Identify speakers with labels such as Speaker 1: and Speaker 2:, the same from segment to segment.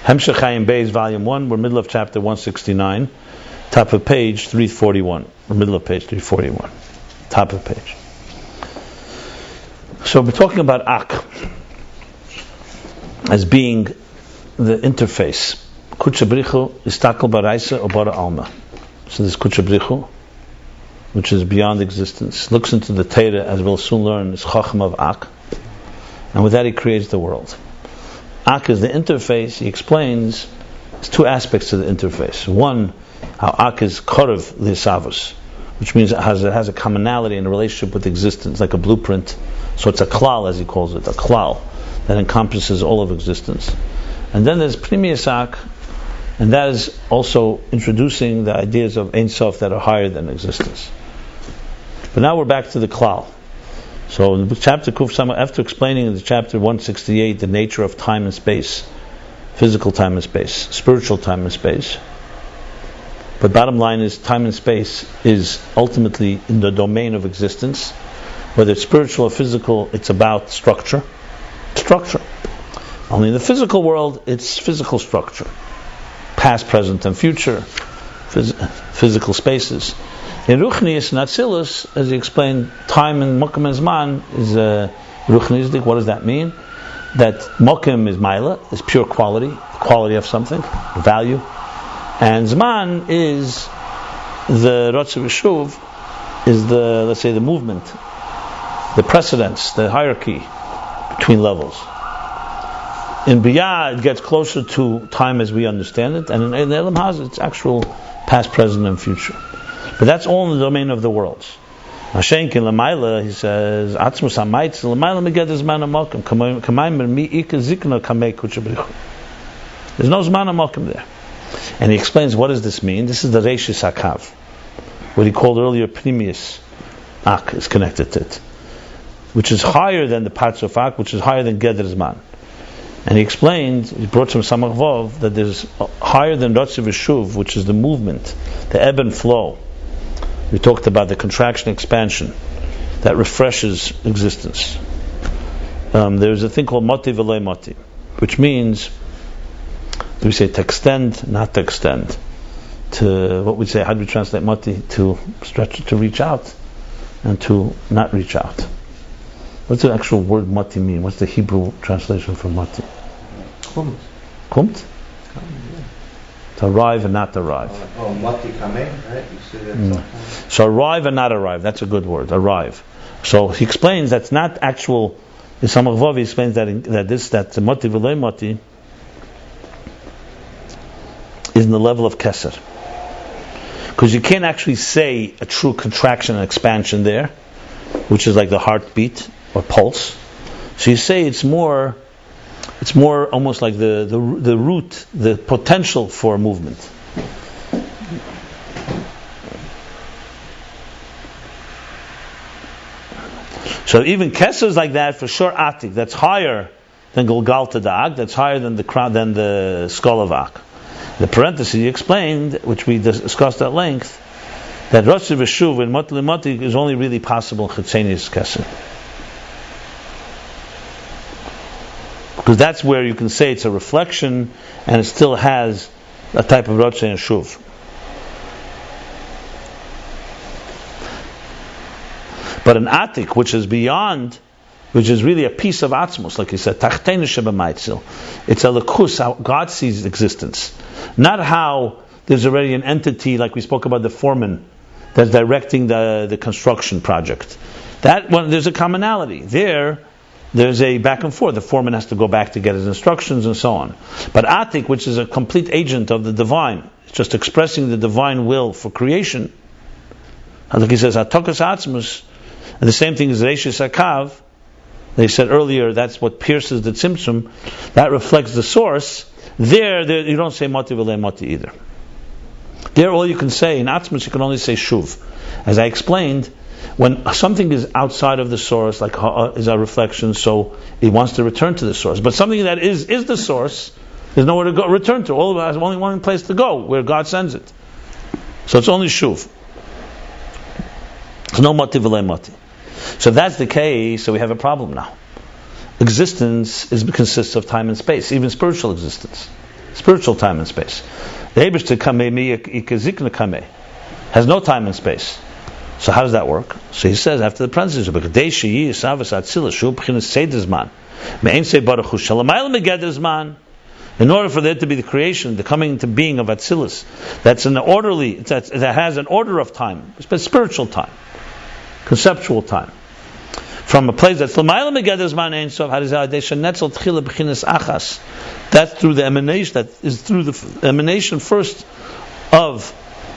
Speaker 1: Hemshech Chaim Beis, Volume 1, we're middle of chapter 169, top of page 341, or middle of page 341, top of page. So we're talking about Ak as being the interface. Kudsha Brichu Istakel Baraisa or Bara Alma. So this Kudsha Brichu, which is beyond existence, looks into the Torah, as we'll soon learn, is Chacham of Ak, and with that he creates the world. Ak is the interface. He explains there's two aspects to the interface. One, how Ak is Korev L'Yisavos, which means it has a commonality and a relationship with existence, like a blueprint. So it's a klal, as he calls it, a klal that encompasses all of existence. And then there's Pnimius Ak, and that is also introducing the ideas of Ein Sof that are higher than existence. But now we're back to the klal. So in the chapter Kuf Samach, after explaining in the chapter 168 the nature of time and space, physical time and space, spiritual time and space, but bottom line is time and space is ultimately in the domain of existence. Whether it's spiritual or physical, it's about structure. Only in the physical world, it's physical structure. Past, present, and future. Physical spaces. In Ruchnius and Atzilus, as he explained, time and Mokim and Zman is Ruchnistic. What does that mean? That Mokim is Maila, is pure quality of something, value. And Zman is the Rotz V'Shuv, is the, let's say, the movement, the precedence, the hierarchy between levels. In Biyah, it gets closer to time as we understand it, and in Elam Haz, it's actual past, present, and future. But that's all in the domain of the worlds. Hashenkin Lamaila, he says, Atzmus Hamaitz, Lamaila Meged Zman HaMokim, Kamayim Mi Ika Zikna Kamei Kudsha Brichu. There's no Zman HaMokim there. And he explains, what does this mean? This is the Reishis HaKav. What he called earlier Pnimius Ak is connected to it, which is higher than the parts of Ak, which is higher than Geder Zman. And he explained, he brought some Samach Vov, that there's higher than Rotz V'Shuv, which is the movement, the ebb and flow. We talked about the contraction expansion that refreshes existence. There's a thing called Moti V'Loi Moti, which means, do we say to extend, not to extend? To, what we say, how do we translate Moti? To stretch, to reach out, and to not reach out. What's the actual word Mati mean? What's the Hebrew translation for Mati?
Speaker 2: Kumt.
Speaker 1: Kumt? To arrive and not arrive.
Speaker 2: Mati kameh, right? You see that
Speaker 1: So arrive and not arrive. That's a good word. Arrive. So he explains that's not actual. In Samach Vov, he explains that that Mati V'Loi Mati is in the level of Keser. Because you can't actually say a true contraction and expansion there, which is like the heartbeat or pulse. So you say it's more almost like the root, the potential for movement. So even Keser is like that for sure. Atik, that's higher than Golgalta Da'ak, that's higher than the crown, than the skull of Ak. The parenthesis he explained, which we discussed at length, that Rotz V'Shuv and Moti L'Moti is only really possible in Chitzenius Keser. Because that's where you can say it's a reflection and it still has a type of Rotz and Shuv. But an Atik, which is beyond, which is really a piece of Atzmus, like he said, Tachtenu Shebamaitzel. It's a Lakus, how God sees existence. Not how there's already an entity, like we spoke about the foreman that's directing the construction project. That one, there's a commonality. There's a back and forth. The foreman has to go back to get his instructions and so on. But Atik, which is a complete agent of the divine, it's just expressing the divine will for creation. Like he says, Atokas Atzmus, and the same thing is Reishis HaKav. They said earlier that's what pierces the Tzimtzum. That reflects the source. There you don't say Moti V'Loi Moti either. There all you can say, in Atzmus you can only say Shuv. As I explained, when something is outside of the source, like is a reflection, so it wants to return to the source. But something that is the source, there's nowhere to go, return to. There's only one place to go, where God sends it. So it's only Shuv. There's no Moti V'Loi Moti. So if that's the case, so we have a problem now. Existence consists of time and space, even spiritual existence. spiritual time and space. The Eibishter kameh mikazikna kameh has no time and space. So how does that work? So he says after the parenthesis, in order for there to be the creation, the coming into being of Atzilus, that's an orderly, that has an order of time, but spiritual time, conceptual time, from a place that's l'mayla megeder zman ein sof. How does that? That's through the emanation. That is through the emanation first of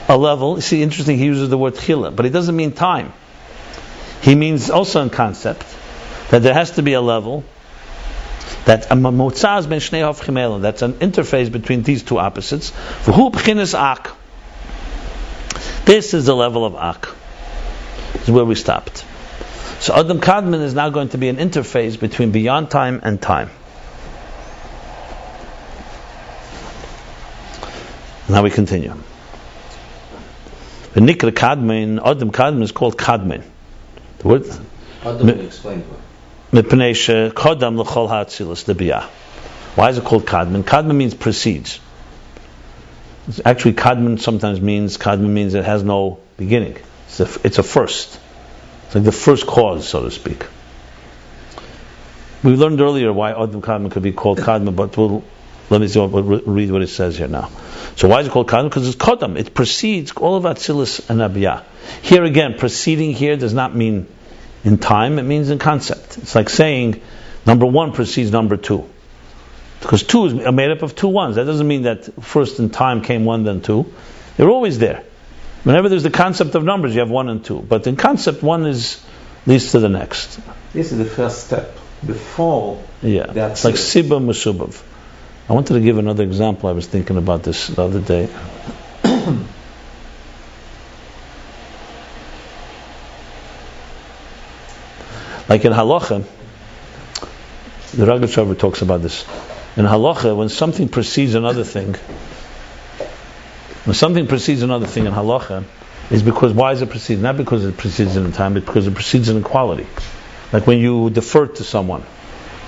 Speaker 1: a level. You see, interesting. He uses the word tchila, but he doesn't mean time. He means also in concept that there has to be a level that that's an interface between these two opposites. This is the level of ak. This is where we stopped. So Adam Kadmon is now going to be an interface between beyond time and time. Now we continue. The Nikra Kadmon, Adam Kadmon is called Kadmon. The word
Speaker 2: Adam explained what.
Speaker 1: Why is it called Kadmon? Kadmon means precedes. Actually, Kadmon sometimes means it has no beginning. It's a first. It's like the first cause, so to speak. We learned earlier why Adam Kadmon could be called Kadmon, but let me read what it says here now. So why is it called Kadmon? Because it's Kodam. It precedes all of Atzilus and Abiyah. Here again, preceding here does not mean in time, it means in concept. It's like saying number one precedes number two. Because two is made up of two ones. That doesn't mean that first in time came one, then two. They're always there. Whenever there's the concept of numbers, you have one and two. But in concept, one leads to the next.
Speaker 2: This is the first step. Before
Speaker 1: it's like Siba Musubav. I wanted to give another example. I was thinking about this the other day. Like in Halacha, the Rogatchover talks about this. In Halacha, when something precedes another thing in Halacha, is because, why is it preceded? Not because it precedes in time, but because it precedes in quality. Like when you defer to someone,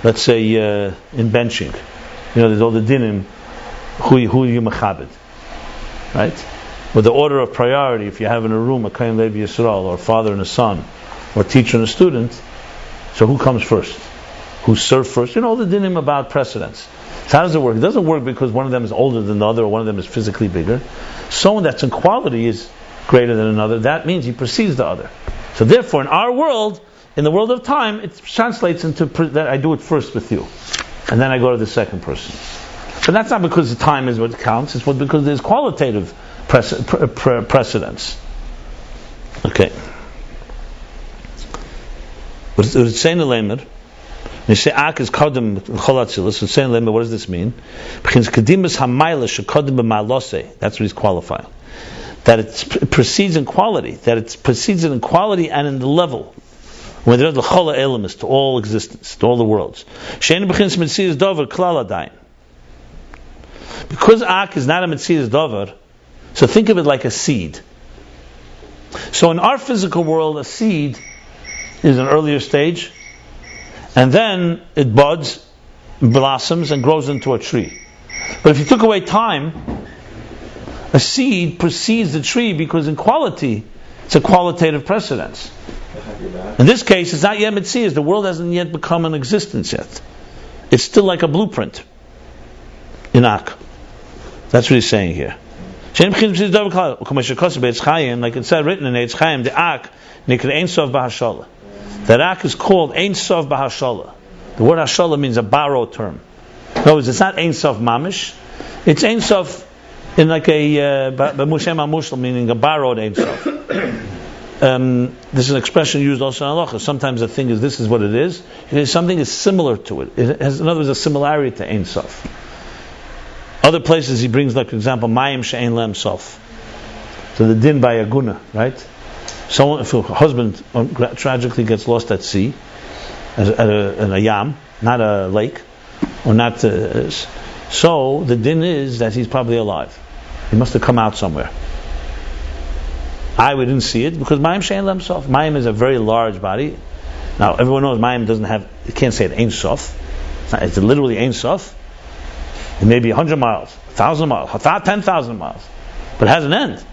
Speaker 1: let's say in benching, there's all the dinim, who you mechabed, right? With the order of priority, if you have in a room a Kayin Levi Yisrael, or a father and a son, or a teacher and a student, so who comes first? Who served first? All the dinim about precedence. So how does it work? It doesn't work because one of them is older than the other, or one of them is physically bigger. Someone that's in quality is greater than another. That means he precedes the other. So therefore, in our world, in the world of time, it translates into that I do it first with you, and then I go to the second person. But that's not because the time is what counts. It's because there's qualitative precedence. Okay. But it's saying the Lamed. You say Ak is Kodem Cholatzilus. It's saying the Lamed. What does this mean? That's what he's qualifying. That it precedes in quality. That it precedes in quality and in the level. When there's the Chola Elamis to all existence, to all the worlds. Because Ak is not a Metzias Dover, so think of it like a seed. So in our physical world, a seed is an earlier stage, and then it buds, blossoms, and grows into a tree. But if you took away time, a seed precedes the tree because in quality, it's a qualitative precedence. In this case, it's not yet Metzias. The world hasn't yet become an existence yet. It's still like a blueprint. In Ak. That's what he's saying here. Like it said written in Eitz Chaim, the Ak, Nikra Ein Sof B'Hashala. That Ak is called Ein Sof B'Hashala. The word Hashala means a borrowed term. In other words, it's not Ein Sof Mamish. It's Ein Sof in like a B'Mushem HaMushal, meaning a borrowed Ein Sof. This is an expression used also in Halacha. Sometimes the thing is, this is what it is. Something is similar to it. It has, in other words, a similarity to Ein Sof. Other places he brings, like for example, Mayim She'ein Lem Sof. So the din by Aguna, right? Someone, if a husband tragically gets lost at sea, in a yam, not a lake, or not, so the din is that he's probably alive. He must have come out somewhere. We didn't see it because Mayim She'ein Lem Sof. Mayim is a very large body. Now everyone knows Mayim doesn't have. You can't say it Ein Sof. It's literally Ein Sof. It may be 100 miles, 1,000 miles, 10,000 miles, but it has an end.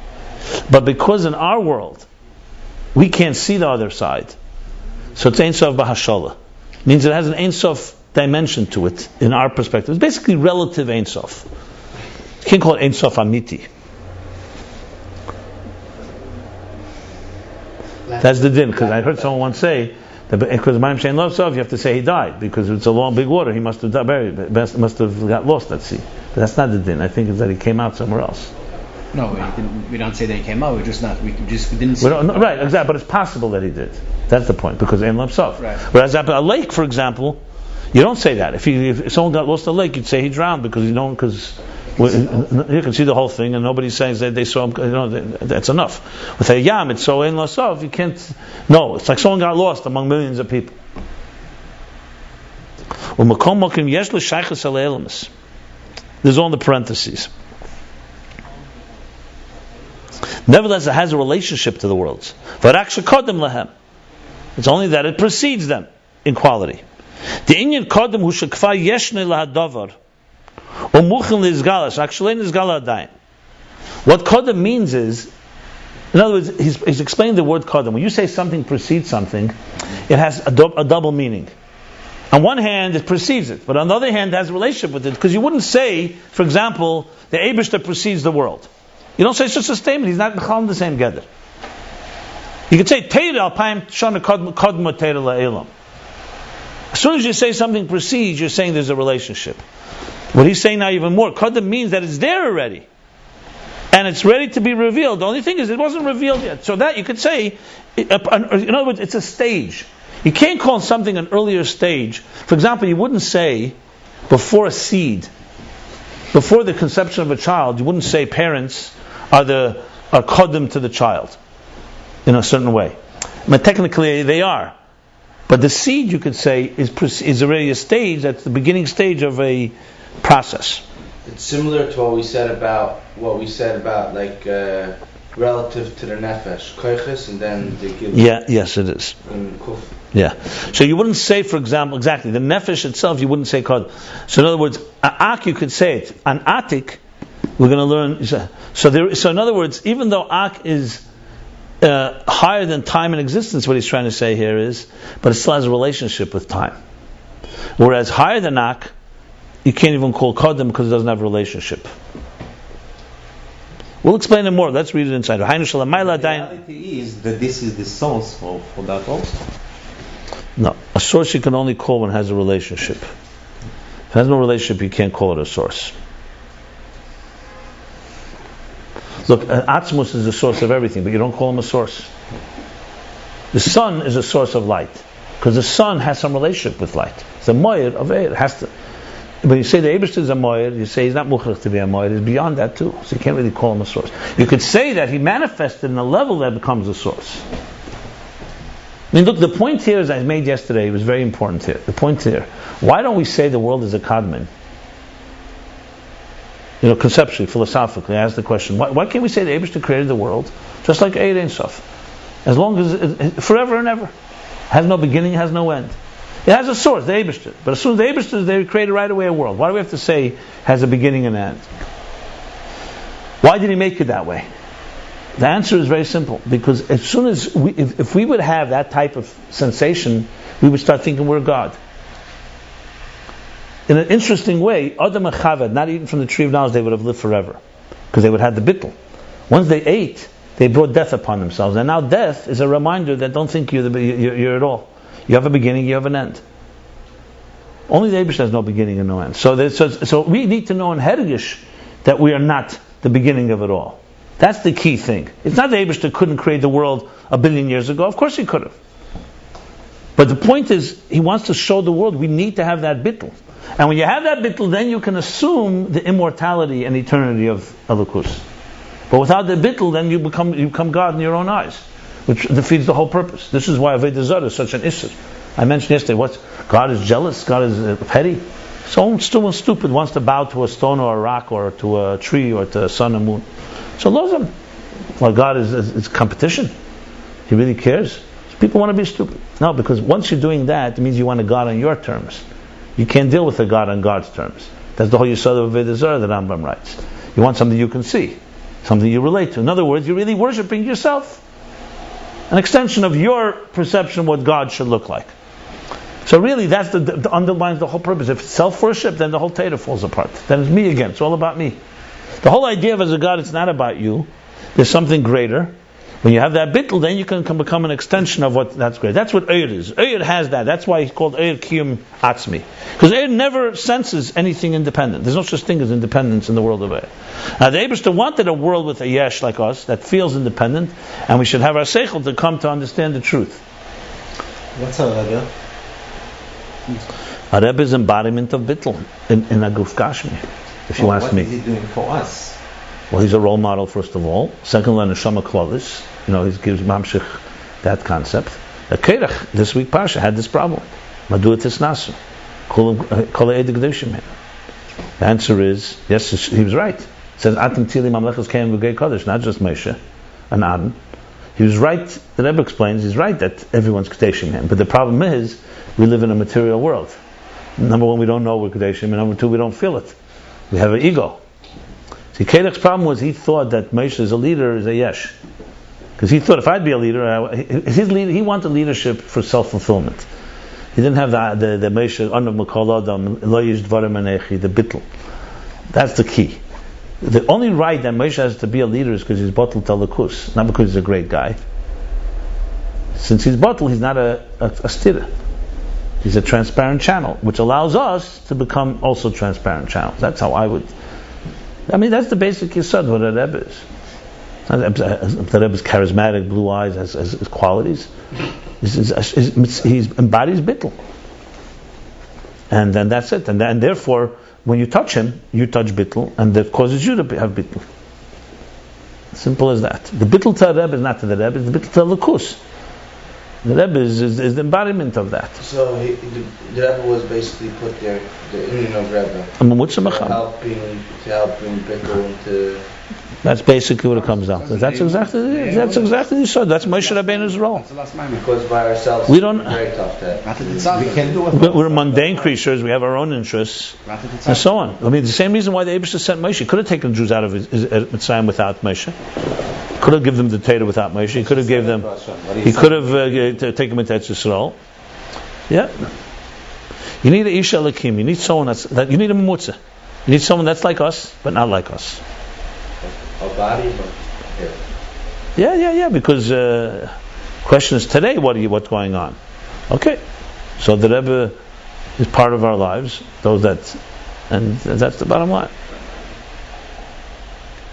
Speaker 1: But because in our world we can't see the other side, so it's Ein Sof B'Hashala. Means it has an Ein Sof dimension to it in our perspective. It's basically relative Ein Sof. You can't call it Ein Sof Amiti. That's the din, because I heard someone once say that because Mayim Shein Lo Sof, you have to say he died because it's a long, big water. He must have died, must have got lost at sea. But that's not the din. I think it's that he came out somewhere else.
Speaker 3: No, we don't say that he came out. We didn't see.
Speaker 1: Right, exactly. But it's possible that he did. That's the point, because Ein Lo Sof.
Speaker 3: Right.
Speaker 1: Whereas a lake, for example, you don't say that. If someone got lost in a lake, you'd say he drowned because you can see the whole thing, and nobody says that they saw him. That's enough. With a yam, it's so Ein Lo Sof. You can't. No, it's like someone got lost among millions of people. There's all in the parentheses. Nevertheless, it has a relationship to the worlds. It's only that it precedes them in quality. The inyan kodem hu shekfa yeshne lahadavar umuchen lizgalas actually lizgala adayin. What kodem means is, in other words, he's explaining the word kodem. When you say something precedes something, it has a double meaning. On one hand, it precedes it, but on the other hand, it has a relationship with it. Because you wouldn't say, for example, the Eibishter precedes the world. You don't say it's just a statement. He's not in the same gather. You could say Teira alpayim shana kodma teira la'elam. As soon as you say something precedes, you're saying there's a relationship. What he's saying now even more, kodem means that it's there already, and it's ready to be revealed. The only thing is it wasn't revealed yet. So that you could say, in other words, it's a stage. You can't call something an earlier stage. For example, you wouldn't say before a seed, before the conception of a child, you wouldn't say parents are kodem to the child in a certain way. But technically they are. But the seed, you could say, is already a stage, that's the beginning stage of a process.
Speaker 4: It's similar to what we said about like relative to the nefesh, koiches, and then the gilui.
Speaker 1: Yeah, yes it is.
Speaker 4: In kuf.
Speaker 1: Yeah. So you wouldn't say, for example, exactly, the nefesh itself, you wouldn't say kodem. So in other words, ak, you could say it. An atik, we're going to learn. So in other words, even though ak is higher than time and existence, what he's trying to say here is, but it still has a relationship with time. Whereas higher than ak, you can't even call kodem because it doesn't have a relationship. We'll explain it more. Let's read it inside.
Speaker 2: The reality is that this is the source for that also.
Speaker 1: No, a source you can only call when it has a relationship. If it has no relationship, you can't call it a source. Look, Atzmus is the source of everything, but you don't call him a source. The sun is a source of light, because the sun has some relationship with light. It's a moed of air. It has to. When you say the Eibishter is a moed, you say he's not mukhrach to be a moed. He's beyond that too, so you can't really call him a source. You could say that he manifested in a level that becomes a source. I mean, look, the point here, as I made yesterday, was very important here. The point here: why don't we say the world is a kadmon? Conceptually, philosophically, I ask the question: why can't we say the Eibishter created the world just like Eid Ein Sof, as long as forever and ever, has no beginning, has no end. It has a source, the Eibishter, but as soon as the Eibishter is there, he created right away a world. Why do we have to say has a beginning and an end? Why did he make it that way? The answer is very simple: because as soon as if we would have that type of sensation, we would start thinking we're God. In an interesting way, Adam and Chava, not eaten from the tree of knowledge, they would have lived forever, because they would have had the bittul. Once they ate, they brought death upon themselves, and now death is a reminder that don't think you're at all. You have a beginning, you have an end. Only the Eibush has no beginning and no end. So we need to know in Hergish that we are not the beginning of it all. That's the key thing. It's not the Eibush that couldn't create the world 1 billion years ago. Of course he could have. But the point is, he wants to show the world we need to have that bittul. And when you have that bittul, then you can assume the immortality and eternity of Elokus. But without the bittul, then you become God in your own eyes, which defeats the whole purpose. This is why Avodah Zarah is such an issue. I mentioned yesterday, God is jealous, God is petty. Someone stupid wants to bow to a stone or a rock or to a tree or to the sun and moon. So lozim. Well, God is competition. He really cares. People want to be stupid. No, because once you're doing that, it means you want a God on your terms. You can't deal with a God on God's terms. That's the whole Yisod of Avodah Zarah, the Rambam writes. You want something you can see, something you relate to. In other words, you're really worshiping yourself. An extension of your perception of what God should look like. So really, that's the underlines the whole purpose. If it's self-worship, then the whole Torah falls apart. Then it's me again. It's all about me. The whole idea of as a God, it's not about you. There's something greater. When you have that bittul, then you can become an extension of what that's great. That's what Eir is. Eir has that. That's why he's called Eir Kiyum Atzmi. Because Eir never senses anything independent. There's no such thing as independence in the world of Eir. Now the Eibishter wanted a world with a yesh like us that feels independent, and we should have our seichel to come to understand the truth.
Speaker 2: What's a Rebbe?
Speaker 1: A Rebbe is embodiment of bittul in a Guf Gashmi, if you ask me.
Speaker 2: What is he doing for us?
Speaker 1: Well, he's a role model, first of all. Secondly, Neshama Klovis. He gives Mamshich that concept. Kerech, this week Parsha, had this problem. Madu Tisnasu. The answer is, yes, he was right. It says, Atim Tili Mamlechas Keim V'Gei Kodesh, not just Moshe and Aaron. He was right, the Rebbe explains, he's right that everyone's Kadeshim him. But the problem is, we live in a material world. Number one, we don't know we're Kadeshim, and number two, we don't feel it. We have an ego. See, Kerech's problem was he thought that Moshe as a leader is a yesh. Because he thought if I'd be a leader, he wanted leadership for self-fulfillment. He didn't have the Moshe, Anav Makol Adam, Lo Yish Dvarim Anechi, the bittul. That's the key. The only right that Moshe has to be a leader is because he's bottled Talakus, not because he's a great guy. Since he's bottled, he's not a stira. He's a transparent channel, which allows us to become also transparent channels. That's how I would. That's the basic yesod what a Rebbe is. The Rebbe is charismatic, blue eyes, has qualities. He embodies bittul. And then that's it. And therefore, when you touch him, you touch bittul, and that causes you to have bittul. Simple as that. The bittul to the Rebbe is not to the Rebbe, it's the bittul to Lukus. The Rebbe is the embodiment of that.
Speaker 4: So the Rebbe was basically put there, the union of Rebbe, to help bring bittul into.
Speaker 1: That's basically what it comes down to. That's exactly so. That's Moshe Rabbeinu's role.
Speaker 4: Because by ourselves,
Speaker 1: we don't.
Speaker 4: Very tough to.
Speaker 2: We can do it.
Speaker 1: We're mundane creatures. We have our own interests, and so on. The same reason why the Eibishter sent Moshe. He could have taken Jews out of Mitzrayim without Moshe. Could have given them the Torah without Moshe. He could have gave them. He could have taken them into Eretz Yisrael. Yeah. You need a Isha Lakim. You need someone that you need a Mamutza. You need someone that's like us, but not like us.
Speaker 4: A body, but
Speaker 1: Yeah. Because question is today, what's going on? Okay, so the Rebbe is part of our lives. And that's the bottom line.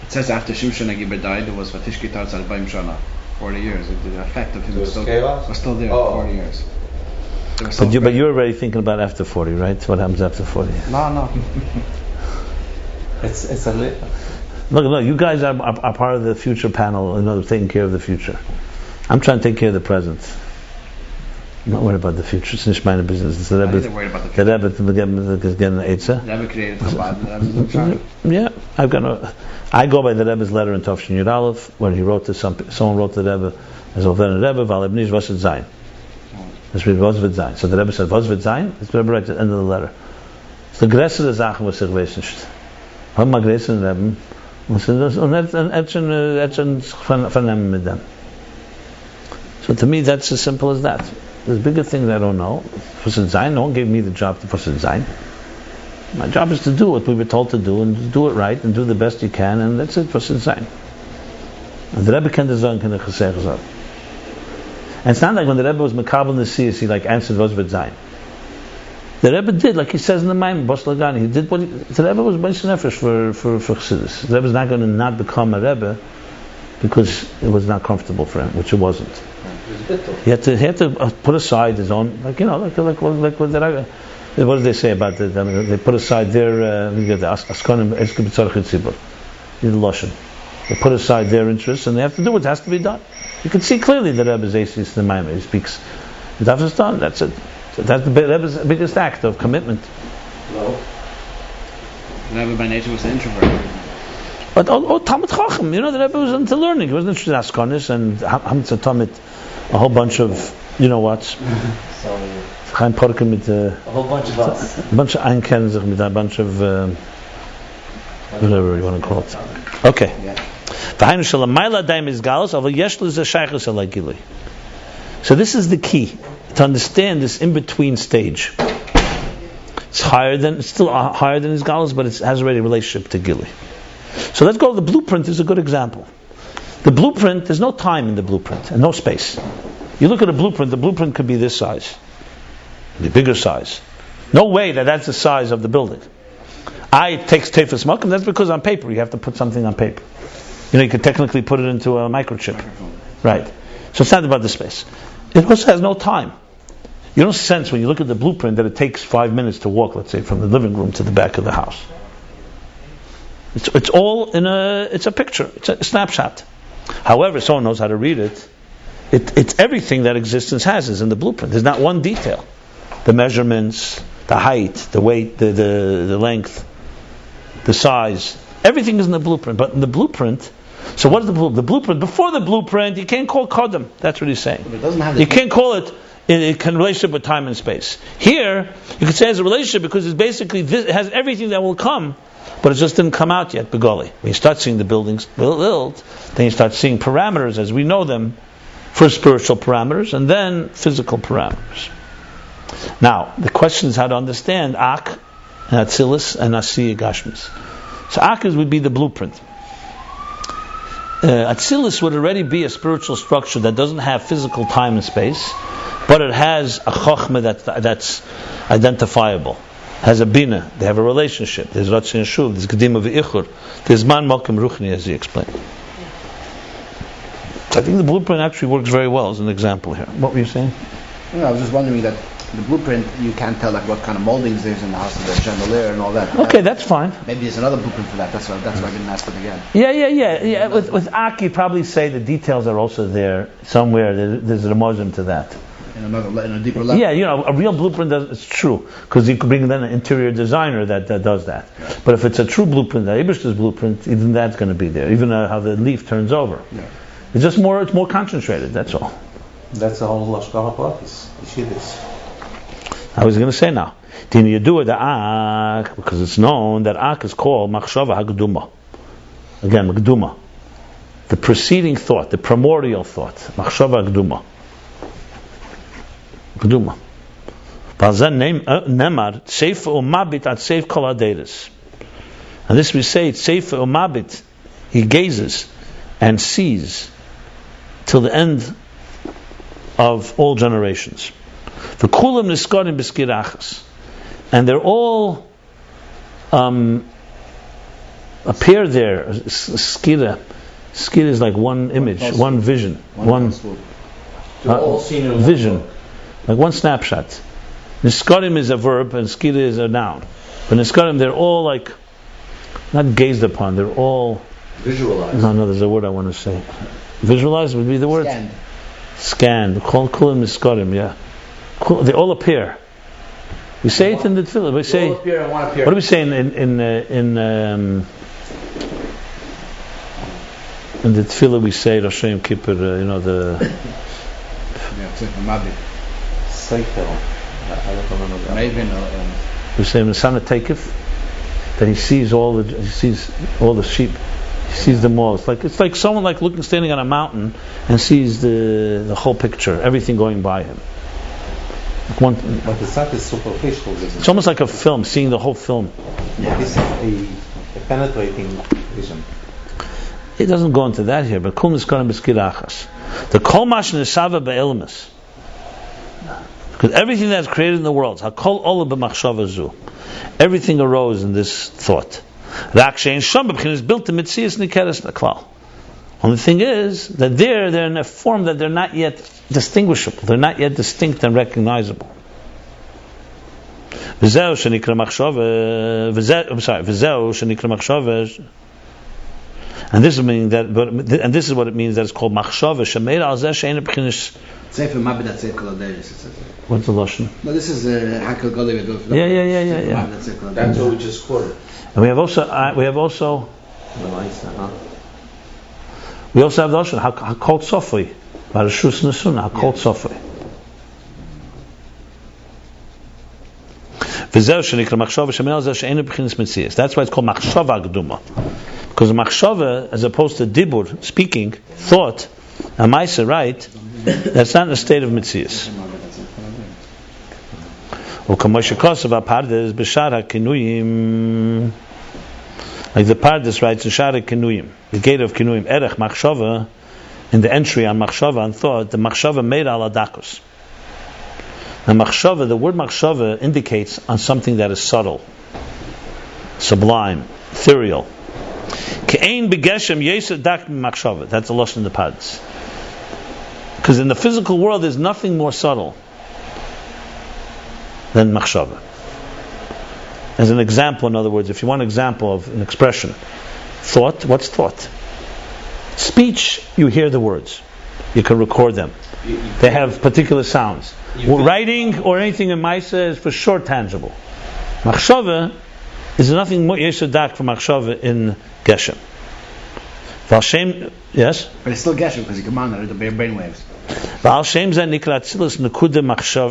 Speaker 3: It says after Shimshon Agiber died, there was Vatishki Tarz al Baim Shana, 40 years. The effect of him was still there. 40 years.
Speaker 1: But you're already thinking about after 40, right? What happens after 40?
Speaker 3: No.
Speaker 2: It's a little.
Speaker 1: Look, you guys are part of the future panel, taking care of the future. I'm trying to take care of the present. I'm not worried about the future. It's not my business. It's the Rebbe. The Rebbe is getting an Eitzah.
Speaker 3: The Rebbe created Chabad.
Speaker 1: Yeah, I go by the Rebbe's letter in Tov Shin Yud Aleph, when he wrote to someone wrote to the Rebbe as Oven Rebbe, Val Ibnish Vasvet Zayin. This reads Vasvet Zayin. So the Rebbe said Vasvet Zayin. It's the Rebbe writes at the end of the letter. It's the größere Sache, was gewesen ist. Haben wir größeren Rebbe. Und vernehmen mit them. So to me, that's as simple as that. There's bigger things I don't know. Vasvet Zayin, no one gave me the job to Vasvet Zayin. My job is to do what we were told to do, and do it right, and do the best you can, and that's it, Vasvet Zayin. And the Rebbe can design kind of chesed. And it's not like when the Rebbe was Mekabel Nesias, he answered Vasvet Zayin. The Rebbe did, like he says in the Maimon, Bos Lagani, he did what the Rebbe was Beis Nefesh for Chassidus. The Rebbe is not going to not become a Rebbe because it was not comfortable for him, which it wasn't. He had to put aside his own, like what do they say about it? They put aside their Askanim Eske B'Tzarech Tzibur, the Lashon. They put aside their interests, and they have to do what has to be done. You can see clearly the Rebbe's Aces in the Maimon. He speaks. The Daf is done. That's it. So that's the Rebbe's biggest act of commitment.
Speaker 3: No. The Rebbe by nature was an introvert.
Speaker 1: But Talmud Chacham, the Rebbe was into learning. He wasn't interested in Askanis and Hamza Tamid, a whole bunch of, Chaim Porken mit
Speaker 2: A whole bunch of us.
Speaker 1: a bunch of Einkennen sich mit a bunch of whatever you want to call it. Okay. V'hainu shelamayla daim is galus, aval yesh leze shaychus alei gilui. So this is the key to understand this in between stage. It's still higher than his galus, but it has already a relationship to gilui. So let's go. The blueprint is a good example. The blueprint, there's no time in the blueprint and no space. You look at a blueprint. The blueprint could be this size, the bigger size. No way that's the size of the building. It takes tefus makom. That's because on paper you have to put something on paper. You could technically put it into a microchip, right? So it's not about the space. It also has no time. You don't sense when you look at the blueprint that it takes 5 minutes to walk, let's say, from the living room to the back of the house. It's all it's a picture. It's a snapshot. However, someone knows how to read it. It's everything that existence has is in the blueprint. There's not one detail. The measurements, the height, the weight, the length, the size. Everything is in the blueprint. But in the blueprint, so what is the blueprint? The blueprint, before the blueprint, you can't call Kodem. That's what he's saying.
Speaker 3: But it doesn't have
Speaker 1: you can't call it in relationship with time and space. Here, you could say it's a relationship because it's basically, it has everything that will come, but it just didn't come out yet, Begoli. When you start seeing the buildings built, then you start seeing parameters as we know them, first spiritual parameters, and then physical parameters. Now, the question is how to understand Ak, and Atzilus, and Asiya Gashmis. So Ak would be the blueprint. Atzilus would already be a spiritual structure that doesn't have physical time and space, but it has a chokhmah that's identifiable. Has a bina. They have a relationship. There's Ratzin Shuv. There's Gedima V'ichur. There's Man Malkim Ruchni, as he explained. I think the blueprint actually works very well as an example here. What were you saying?
Speaker 3: I was just wondering that the blueprint, you can't tell what kind of moldings there's in the house, the chandelier and all that.
Speaker 1: Okay, that's fine.
Speaker 3: Maybe there's another blueprint for that. That's why I didn't ask it again.
Speaker 1: Yeah. With Ak, you'd probably say the details are also there somewhere. There's a remozim to that.
Speaker 3: In a deeper level.
Speaker 1: Yeah, a real blueprint it's true because you could bring then an interior designer that does that. Yeah. But if it's a true blueprint, the Eibishter's blueprint, even that's going to be there. Even how the leaf turns over. Yeah. It's more concentrated. That's all.
Speaker 2: That's the whole Lashkara practice. Yeshivas.
Speaker 1: I was going to say now, Din Yedua the Ak, because it's known that Ak is called Machshava HaGduma. Again, Gduma. The preceding thought, the primordial thought. Machshava HaGduma. Gduma. Balzan Nemar, Seifa Umabit at Seif Kol HaDeiris. And this we say, Seifa Umabit, he gazes and sees till the end of all generations. The kulam niskarim b'skirachas, and they're all appear there. Skira is like one image, one vision, one vision, like one snapshot. Niskarim is a verb and skira is a noun. But niskarim, they're all like not gazed upon. They're all
Speaker 4: visualized.
Speaker 1: No, there's a word I want to say. Visualized would be the word. Scanned. Kulam niskarim, yeah. They all appear. We say it in the tefillah. We say. What do we say in the tefillah? We say Rosh Hashanah Kippur. The.
Speaker 2: Sefer.
Speaker 1: We say Masana Teikif that he sees all the sheep. He sees them all. It's like someone standing on a mountain and sees the whole picture, everything going by him.
Speaker 2: But the sight is superficial.
Speaker 1: It's almost like a film, seeing the whole film.
Speaker 2: Yeah, this is a penetrating vision.
Speaker 1: It doesn't go into that here, but kol niskarim b'skirachas. The kol mash nesava be'ilmus. Because everything that's created in the world, hakol ola b'machshava zu. Everything arose in this thought. Rak she'en sham b'b'chinas built in mitzias nikeres naklal. Only thing is that they're in a form that they're not yet distinguishable. They're not yet distinct and recognizable. V'zeu shenikra machshava. And this is meaning that, and this is what it means that it's called machshava. Shemeir al zeh she'en b'chinas. What's the lashon?
Speaker 3: No, this is Hakel Goli.
Speaker 1: Yeah.
Speaker 4: That's what we just quoted.
Speaker 1: And we have also have the lashon hakol tzofri, barashus nesuna hakol tzofri. That's why it's called machshava gduma. Because machshava, as opposed to dibur, speaking, thought, a maisa, right, that's not in a state of mitzias. Like the Pardes writes in Shara Kinuyim, the gate of Kinuyim, Erech Machshava, in the entry on Machshava and thought, the Machshava made al adakos. Now Machshava, the word Machshava indicates on something that is subtle, sublime, ethereal. Ke'ein begeshem yesed dak Machshava. That's the lashon in the Pardes. Because in the physical world, there's nothing more subtle than Machshava. As an example, in other words, if you want an example of an expression, thought, what's thought? Speech, you hear the words. You can record them. They have particular sounds. Writing or anything in Maisa is for sure tangible. Machshava is nothing more yeshadak for Machshava in Geshem. Valshem, yes?
Speaker 3: But it's still Geshem because you come on the brain waves.
Speaker 1: Valshem zeh nikra tzilus nekuda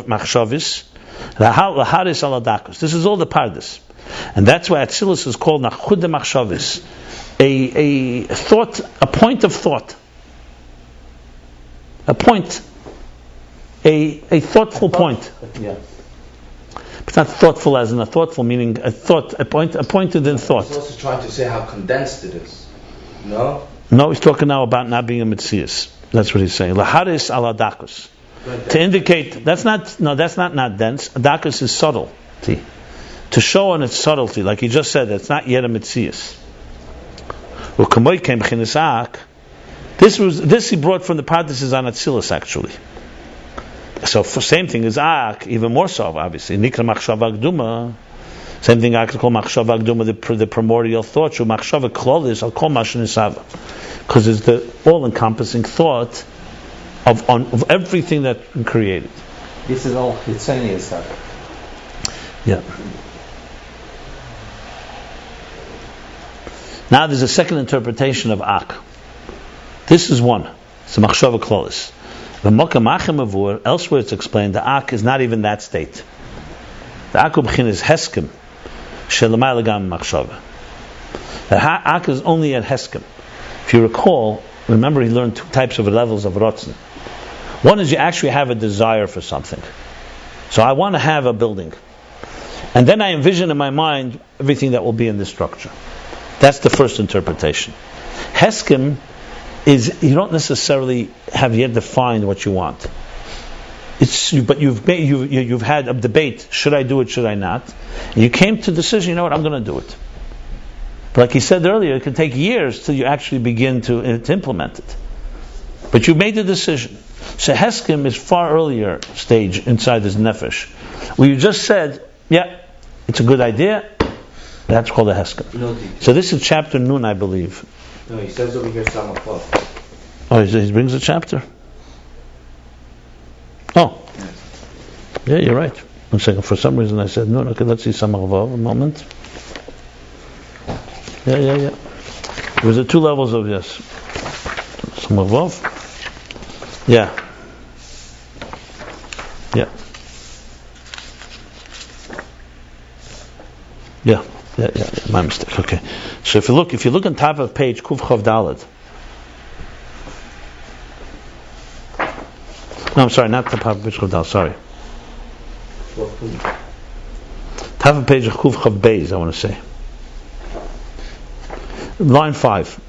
Speaker 1: machshavis. This is all the Pardes, and that's why Atzilus is called Nachude Machshavis, a thought, a point of thought, a thoughtful point.
Speaker 2: Yeah.
Speaker 1: But not thoughtful as in a thoughtful, meaning a thought, a pointed in thought.
Speaker 4: He's also trying to say how condensed it is. No,
Speaker 1: he's talking now about not being a Metzias. That's what he's saying. Laharis ala dakus. To indicate, that's not dense. Dakus is subtlety. To show on its subtlety, like he just said, it's not yet a mitzias. This he brought from the Pardes on Atzilus actually. So for same thing as Ak, even more so obviously. Nikra machshava gduma. Same thing I could call machshava gduma, the primordial thought. Shu machshava klolis, I'll call mashanisava, because it's the all-encompassing thought of everything that's been created.
Speaker 2: This is all Hitzani stuff.
Speaker 1: Yeah. Now there's a second interpretation of Ak. This is one. It's a machshava klolis. The Moka Machem Avur, elsewhere it's explained, the Ak is not even that state. The Ak Ubchin is Heskim, Shelamayla Gam Machshava. The Ak is only at Heskim. If you recall, remember he learned two types of levels of Rotzen. One is you actually have a desire for something. So I want to have a building. And then I envision in my mind everything that will be in this structure. That's the first interpretation. Heskim is you don't necessarily have yet defined what you want. But you've had a debate: should I do it? Should I not? And you came to the decision. You know what? I'm going to do it. But like he said earlier, it can take years till you actually begin to implement it. But you made the decision. So Heskim is far earlier stage inside this nefesh, where you just said, "Yeah, it's a good idea." That's called a Heskim. So this is chapter Nun, I believe.
Speaker 4: No, he says over here Samachov.
Speaker 1: Oh, he brings a chapter. Oh, yeah, you're right. 1 second. For some reason, I said Nun. Okay, let's see Samachov. A moment. Yeah. There was 2 levels of yes. Samachov. Yeah. My mistake. Okay. So if you look on top of page Kuf Chav Daled. No, I'm sorry, not the top of page Kuf Daled. Sorry. Top of page Kuf Chav Beis, I want to say. Line 5.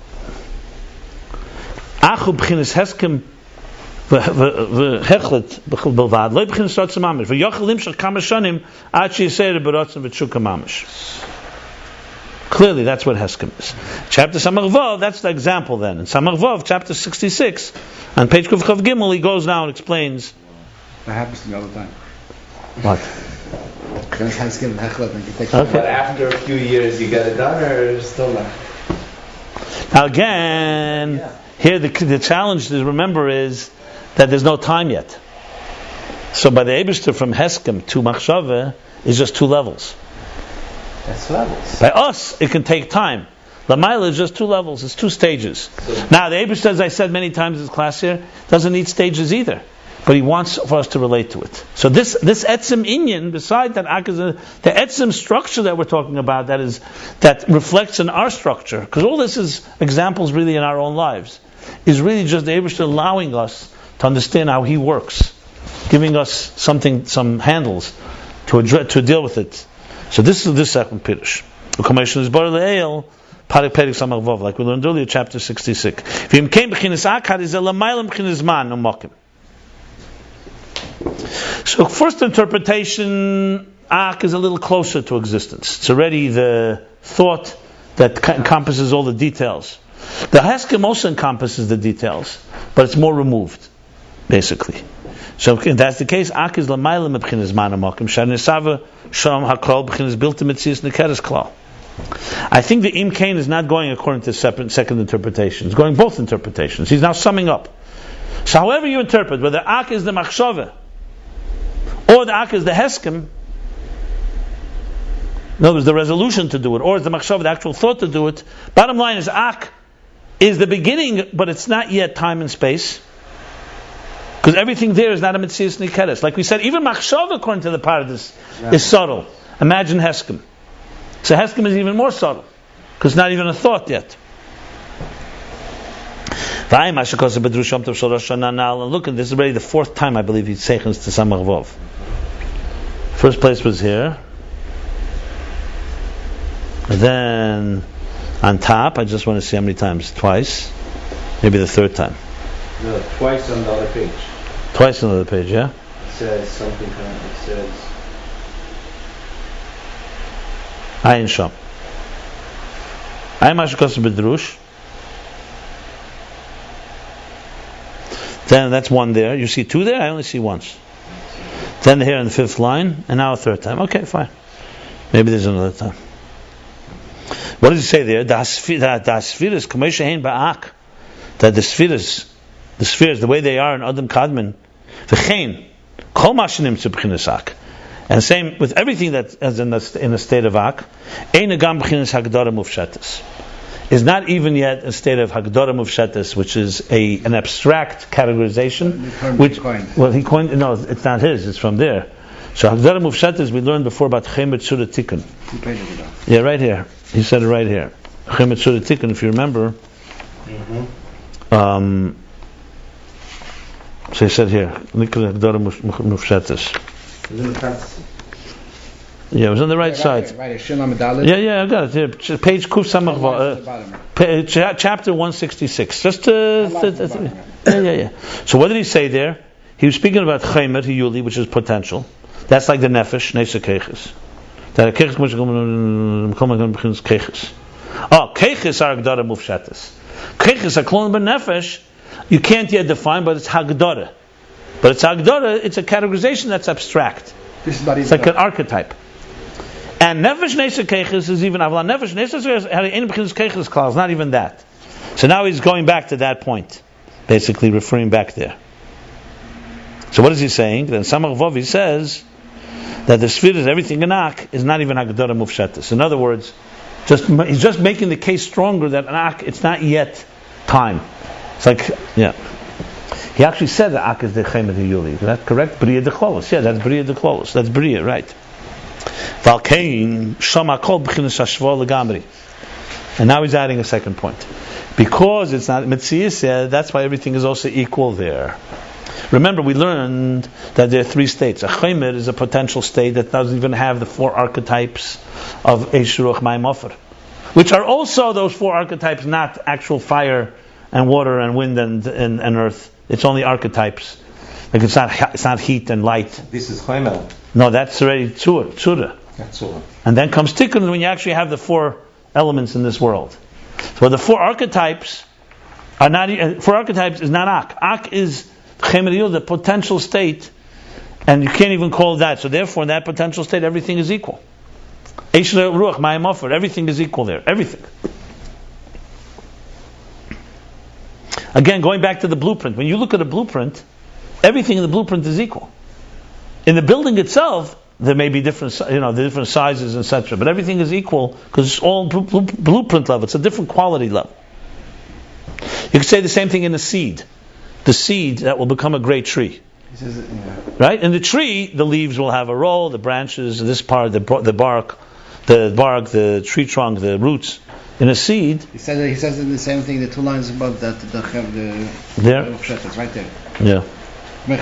Speaker 1: Achu b'chinas Heskim v'hechlet b'vad lo b'chinas Rotzim Mamish v'yochel limshach kama shanim ad she'yisei b'rotzim v'tshukah mamish. Clearly, that's what Heskim is. Chapter Samach Vav, that's the example then. In Samach Vav, chapter 66, on page Kuf Chav Gimel, he goes now and explains.
Speaker 3: That happens to me all the time.
Speaker 1: What?
Speaker 3: Heskim and hechlet, and you take
Speaker 4: But after a few years, you got it done, or still not?
Speaker 1: Now again, here the challenge to remember is that there's no time yet. So by the Eibishter from Heskim to Machshava is just 2 levels.
Speaker 2: That's levels.
Speaker 1: By us, it can take time. Lamaila is just 2 levels. It's 2 stages. Now the Eibishter, as I said many times in this class here, doesn't need stages either. but he wants for us to relate to it. So this etzem inyan, beside that the etzem structure that we're talking about, that reflects in our structure, because all this is examples really in our own lives, is really just the Eibishter allowing us to understand how he works, giving us some handles to deal with it. So this is this second pirush. The commission is bar le'el. Like we learned earlier, chapter 66. So first interpretation, Ak is a little closer to existence. It's already the thought that encompasses all the details. The Heskim also encompasses the details, but it's more removed, basically. So if that's the case, Ak is Lamaylam B'chinas Man HaMokim, Shar Sham HaKol B'chinas Bilta Metzias Nekeres Klal. I think the Im Kain is not going according to second interpretation. It's going both interpretations. He's now summing up. So however you interpret, whether Ak is the Machshava or the Ak is the Heskim, in other words, the resolution to do it, or is the Machshava the actual thought to do it, bottom line is Ak is the beginning, but it's not yet time and space. Because everything there is not a Metzias Nikeres. Like we said, even Machshava according to the Pardes is subtle. Imagine Heskim. So Heskim is even more subtle, because it's not even a thought yet. And look, this is already the fourth time I believe he's seichens to Samach Vov. First place was here. And then on top, I just want to see how many times. Twice. Maybe the third time.
Speaker 4: No, twice on the other page.
Speaker 1: Twice on the other page, yeah?
Speaker 4: It says something it says
Speaker 1: Ayin Sham. Ayin Mashukos B'Drush. Then that's one there. You see two there? I only see once. Then here in the fifth line, and now a third time. Okay, fine. Maybe there's another time. What does he say there? That the spheres, the way they are in Adam Kadmon, v'chein kol mashinim tzibchinas Ak. And same with everything that is in a state of Ak, ein agam b'chinas hagdara mufshatas, is not even yet a state of hagdara mufshatas, which is an abstract categorization. He coined. No, it's not his. It's from there. So hagdara mufshatas we learned before about chemet surah tikkun. Yeah, right here. He said it right here. Chemet surah tikkun. If you remember. So he said here, Nikra Hagdara Mufshatas. Yeah, it was on the right side.
Speaker 3: Right, yeah,
Speaker 1: I got it here. Page Kuf Samach, chapter 166. Just yeah. So what did he say there? He was speaking about Chaymer Hiyuli, which is potential. That's like the Nefesh, Nesa Keches. That Keches Keches. Oh, Keches are Hagdara Mufshatas. Keches are Klon Ben Nefesh. You can't yet define, but it's Hagdara. But it's Hagdara, it's a categorization that's abstract. It's like an archetype. And Nefesh Nesa Keches is even Avla Nefesh Nesa Keches clause, not even that. So now he's going back to that point, basically referring back there. So what is he saying? Then Samach Vov, he says that the sphere is everything in Ak is not even Hagdara Mufshatas. In other words, he's just making the case stronger that in Ak it's not yet time. It's like, yeah. He actually said that Ak is the Chemet Hiyuli. Is that correct? Bria de Klolos. Yeah, that's Bria de Klolos. That's Bria, right. Valkein Shama Kol B'chinas Hashvah Legamri. And now he's adding a second point. Because it's not Metzias, that's why everything is also equal there. Remember, we learned that there are three states. A Chemet is a potential state that doesn't even have the four archetypes of Eish Ruach Mayim Ofer, which are also those four archetypes, not actual fire and water and wind and earth. It's only archetypes. Like it's not heat and light.
Speaker 2: This is Chaymer.
Speaker 1: No, that's already Tzura.
Speaker 2: That's all.
Speaker 1: And then comes Tikkun when you actually have the four elements in this world. So the four archetypes are not. Four archetypes is not Ak. Ak is Chemer, the potential state, and you can't even call it that. So therefore, in that potential state, everything is equal. Eish Ruach Mayim Ofer, everything is equal there. Everything. Again, going back to the blueprint. When you look at a blueprint, everything in the blueprint is equal. In the building itself, there may be different sizes, etc. But everything is equal because it's all blueprint level. It's a different quality level. You could say the same thing in a seed. The seed that will become a great tree.
Speaker 3: He says,
Speaker 1: Right? In the tree, the leaves will have a role, the branches, this part, the bark, the tree trunk, the roots. In a seed,
Speaker 3: he says the same thing. The 2 lines above that, the
Speaker 1: there,
Speaker 3: it's right there.
Speaker 1: yeah. And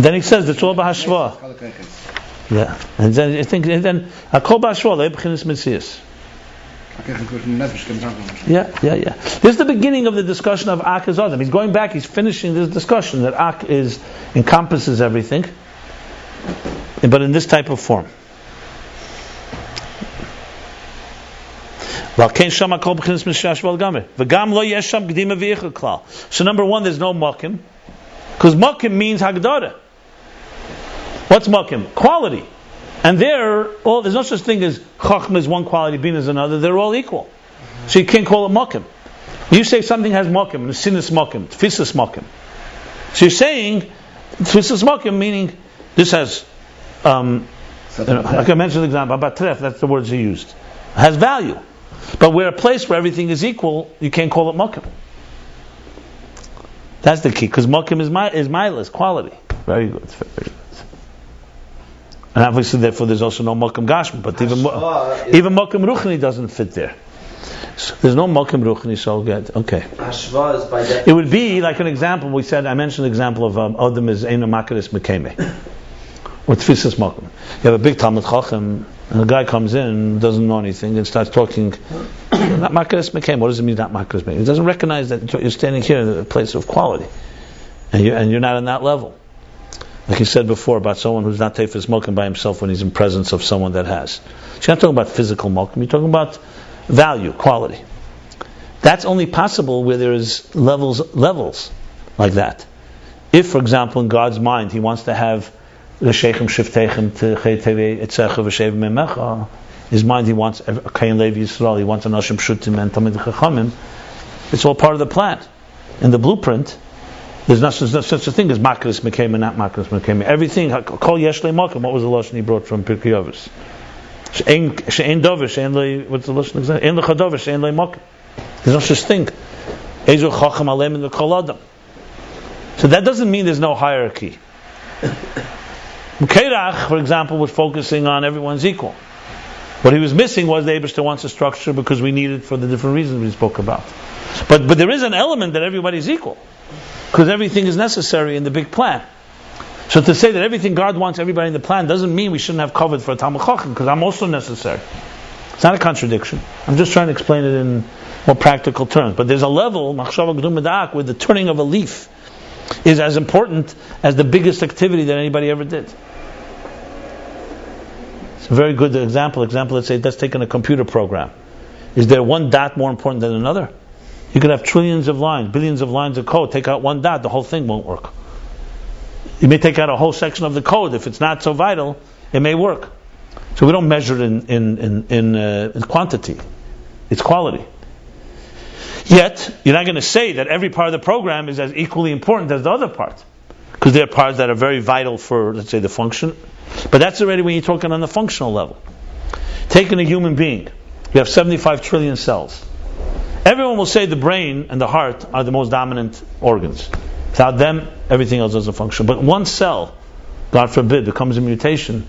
Speaker 1: then he says it's all b'hashva. Yeah, and then I think akol b'hashva leibchinis mitzias. Yeah. This is the beginning of the discussion of Ak is Adam. He's going back. He's finishing this discussion that Ak encompasses everything, but in this type of form. So number 1, there's no makim, because makim means hagdara. What's makim? Quality. And there's no such thing as chachma is one quality, bin is another. They're all equal. So you can't call it makim. You say something has makim, sinis makim, tfisas makim. So you're saying tfisas makim, meaning this has, like I mentioned the example about tref, that's the words he used, has value. But where a place where everything is equal, you can't call it makim. That's the key, because makim is milas, quality. Very good. Very good. And obviously, therefore, there's also no makim gashmi. But even makim ruchni doesn't fit there. So there's no makim ruchni. So good. Okay.
Speaker 4: Hashva is by definition.
Speaker 1: It would be like an example. I mentioned the example of Odom is Eino Makaris Mekeme. With Tfisas makim. You have a big Talmud Chacham, and a guy comes in, doesn't know anything, and starts talking. Not Makaris Mekeme. What does it mean? Not Makaris Mekeme. He doesn't recognize that you're standing here in a place of quality, and you're not on that level. Like he said before about someone who's not tefes mokum by himself when he's in presence of someone that has. So you're not talking about physical mokum, you're talking about value, quality. That's only possible where there is levels like that. If, for example, in God's mind, He wants to have l'sheichem shiftechem t'cheteve etzecha v'shev memecha, His mind, He wants Kain Levi Yisrael, He wants Anashim Shutim and Talmid Chachamim. It's all part of the plan. In the blueprint, there's not such a thing as makris mekame, not makris mekame. Everything, kol yesh le makom. What was the lashon he brought from Pirkei Avos? She'en dover, she'en le. What's the lashon exactly? En lechadover, she'en le makom. There's no such thing. Ezu chacham alem in the kol adam. So that doesn't mean there's no hierarchy. Kerach, for example, was focusing on everyone's equal. What he was missing was the Eibishter wants a structure because we need it for the different reasons we spoke about. But there is an element that everybody's equal. Because everything is necessary in the big plan. So to say that everything God wants everybody in the plan doesn't mean we shouldn't have covered for a Talmud Chacham, because I'm also necessary. It's not a contradiction. I'm just trying to explain it in more practical terms. But there's a level, Machshava Gedum Medak, where the turning of a leaf is as important as the biggest activity that anybody ever did. It's a very good example. Let's say, let's take in a computer program. Is there one dot more important than another? You could have trillions of lines, billions of lines of code. Take out one dot, the whole thing won't work. You may take out a whole section of the code. If it's not so vital, it may work. So we don't measure it in quantity. It's quality. Yet, you're not going to say that every part of the program is as equally important as the other part. Because there are parts that are very vital for, let's say, the function. But that's already when you're talking on the functional level. Taking a human being, you have 75 trillion cells. Everyone will say the brain and the heart are the most dominant organs. Without them, everything else doesn't function. But one cell, God forbid, becomes a mutation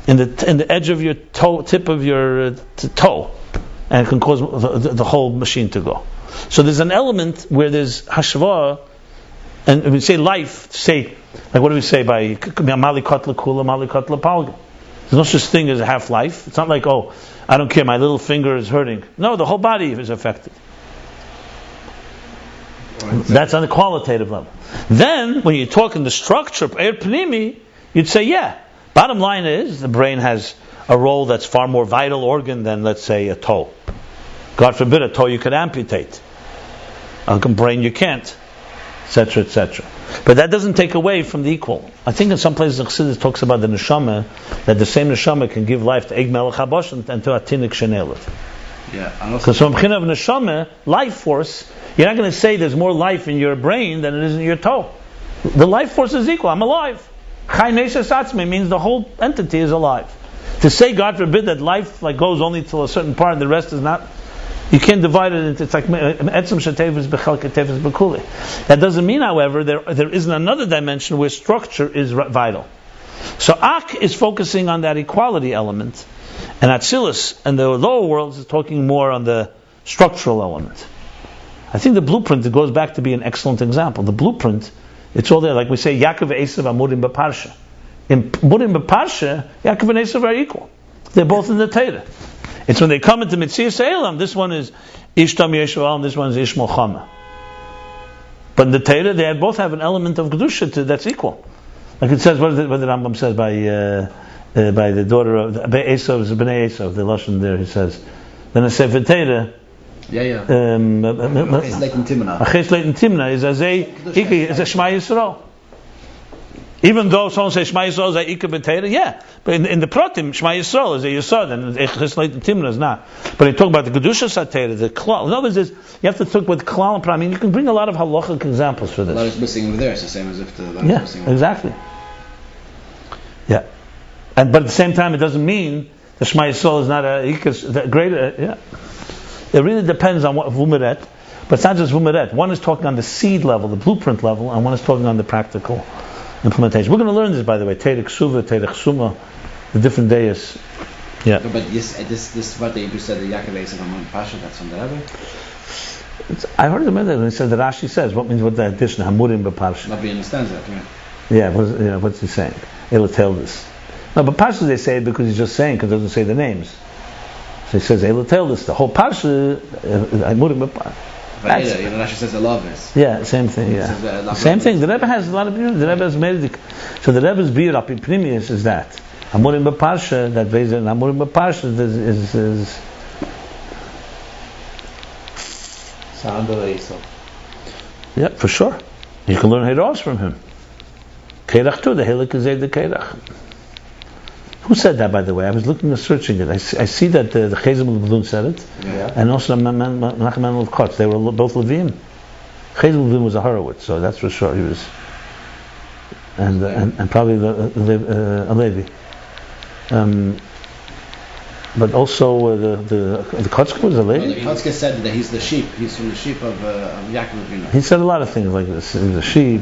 Speaker 1: in the edge of your toe, tip of your toe, and it can cause the whole machine to go. So there's an element where there's hashva, and when we say life, like what do we say by malikot lekula, malikot lepalga? There's no such thing as a half-life. It's not like, oh, I don't care, my little finger is hurting. No, the whole body is affected. That's on the qualitative level. Then, when you talk in the structure of Eir Pnimi, you'd say, yeah, bottom line is, the brain has a role that's far more vital organ than, let's say, a toe. God forbid, a toe you could amputate. A brain you can't. Etc., etc. But that doesn't take away from the equal. I think in some places the Chassidus talks about the neshama, that the same neshama can give life to Eig Melech HaBosh and to Atinik Shenelet.
Speaker 3: Yeah.
Speaker 1: Because from B'china of neshama, life force, you're not going to say there's more life in your brain than it is in your toe. The life force is equal. I'm alive. Chai Neishes Atzmi means the whole entity is alive. To say, God forbid, that life goes only till a certain part and the rest is not, You can't divide it into, it's like etzem shetevis bechelke tevis bekuli. That doesn't mean, however, there isn't another dimension where structure is vital. So Ak is focusing on that equality element, and Atzilus and the lower worlds is talking more on the structural element. I think the blueprint, it goes back to be an excellent example. The blueprint, it's all there. Like we say, Yaakov Esav Amurim B'Parsha. In Amurim B'Parsha, Yaakov and Esav are equal. They're both in the Torah. It's when they come into Metzias Eilam, this one is Ishtam Yeshua and this one is Ishmael Chama. But in the Torah, they both have an element of Kedusha that's equal. Like it says, what the Rambam says by the daughter of Esav, Bnei Esav, the Lashon there, he says, then I say for Torah,
Speaker 3: Aches Leighton
Speaker 1: Timna is a Shema Yisrael. Even though someone says Shema Yisrael is a Ika B'Teira, yeah, but in the Pratim, Shema Yisrael is a Yisod, and Aches Leighton Timna is not. But they talk about the Kedusha Satera, the Klal. In other words, you have to talk with Klal and Pram. I mean, you can bring a lot of halachic examples for this.
Speaker 3: A lot is missing over there. It's the same as if the lot
Speaker 1: is
Speaker 3: missing.
Speaker 1: Exactly. Yeah, but at the same time, it doesn't mean the Shema Yisrael is not a greater. Yeah, it really depends on what Vumeret, but it's not just Vumeret. One is talking on the seed level, the blueprint level, and one is talking on the practical implementation. We're going to learn this, by the way. Terech Suva, Terech Suma, the different days. Yeah.
Speaker 3: But this what they said, the Yaakov Esav Amurim Pasha, that's from the Rebbe.
Speaker 1: I heard him in there when he said that Rashi says what means what the addition Hamurim B'Parsha.
Speaker 3: Nobody understands that, right?
Speaker 1: Yeah, what's he saying? It'll tell this. No, but Parsha they say it because he's just saying, because it doesn't say the names. So he says, it'll tell this. The whole Parsha, Hamurim B'Parsha.
Speaker 3: But Rashi says the love is.
Speaker 1: Yeah, same thing. Yeah, same thing. The Rebbe has a lot of beauty. The Rebbe has made it. So the Rebbe's beer up in Primius is that Hamurim B'Parsha. That based on Hamurim B'Parsha is
Speaker 2: Sound of Esav.
Speaker 1: Yeah, for sure. You can learn Heiros from him. Keirach too. The Hilik is the Keirach. Who said that, by the way? I was searching it. I see that the Chezim Levlun said it, and also Menachem Mendel Kotz. They were both Levim. Chezim Levlun was a Horowitz, so that's for sure. He was, and probably a Levi. But also the Kotzker was a Levi.
Speaker 3: Well, the Kotzker said that he's the sheep. He's from the sheep of Yaakov Avinu.
Speaker 1: He said a lot of things like this. He's a sheep.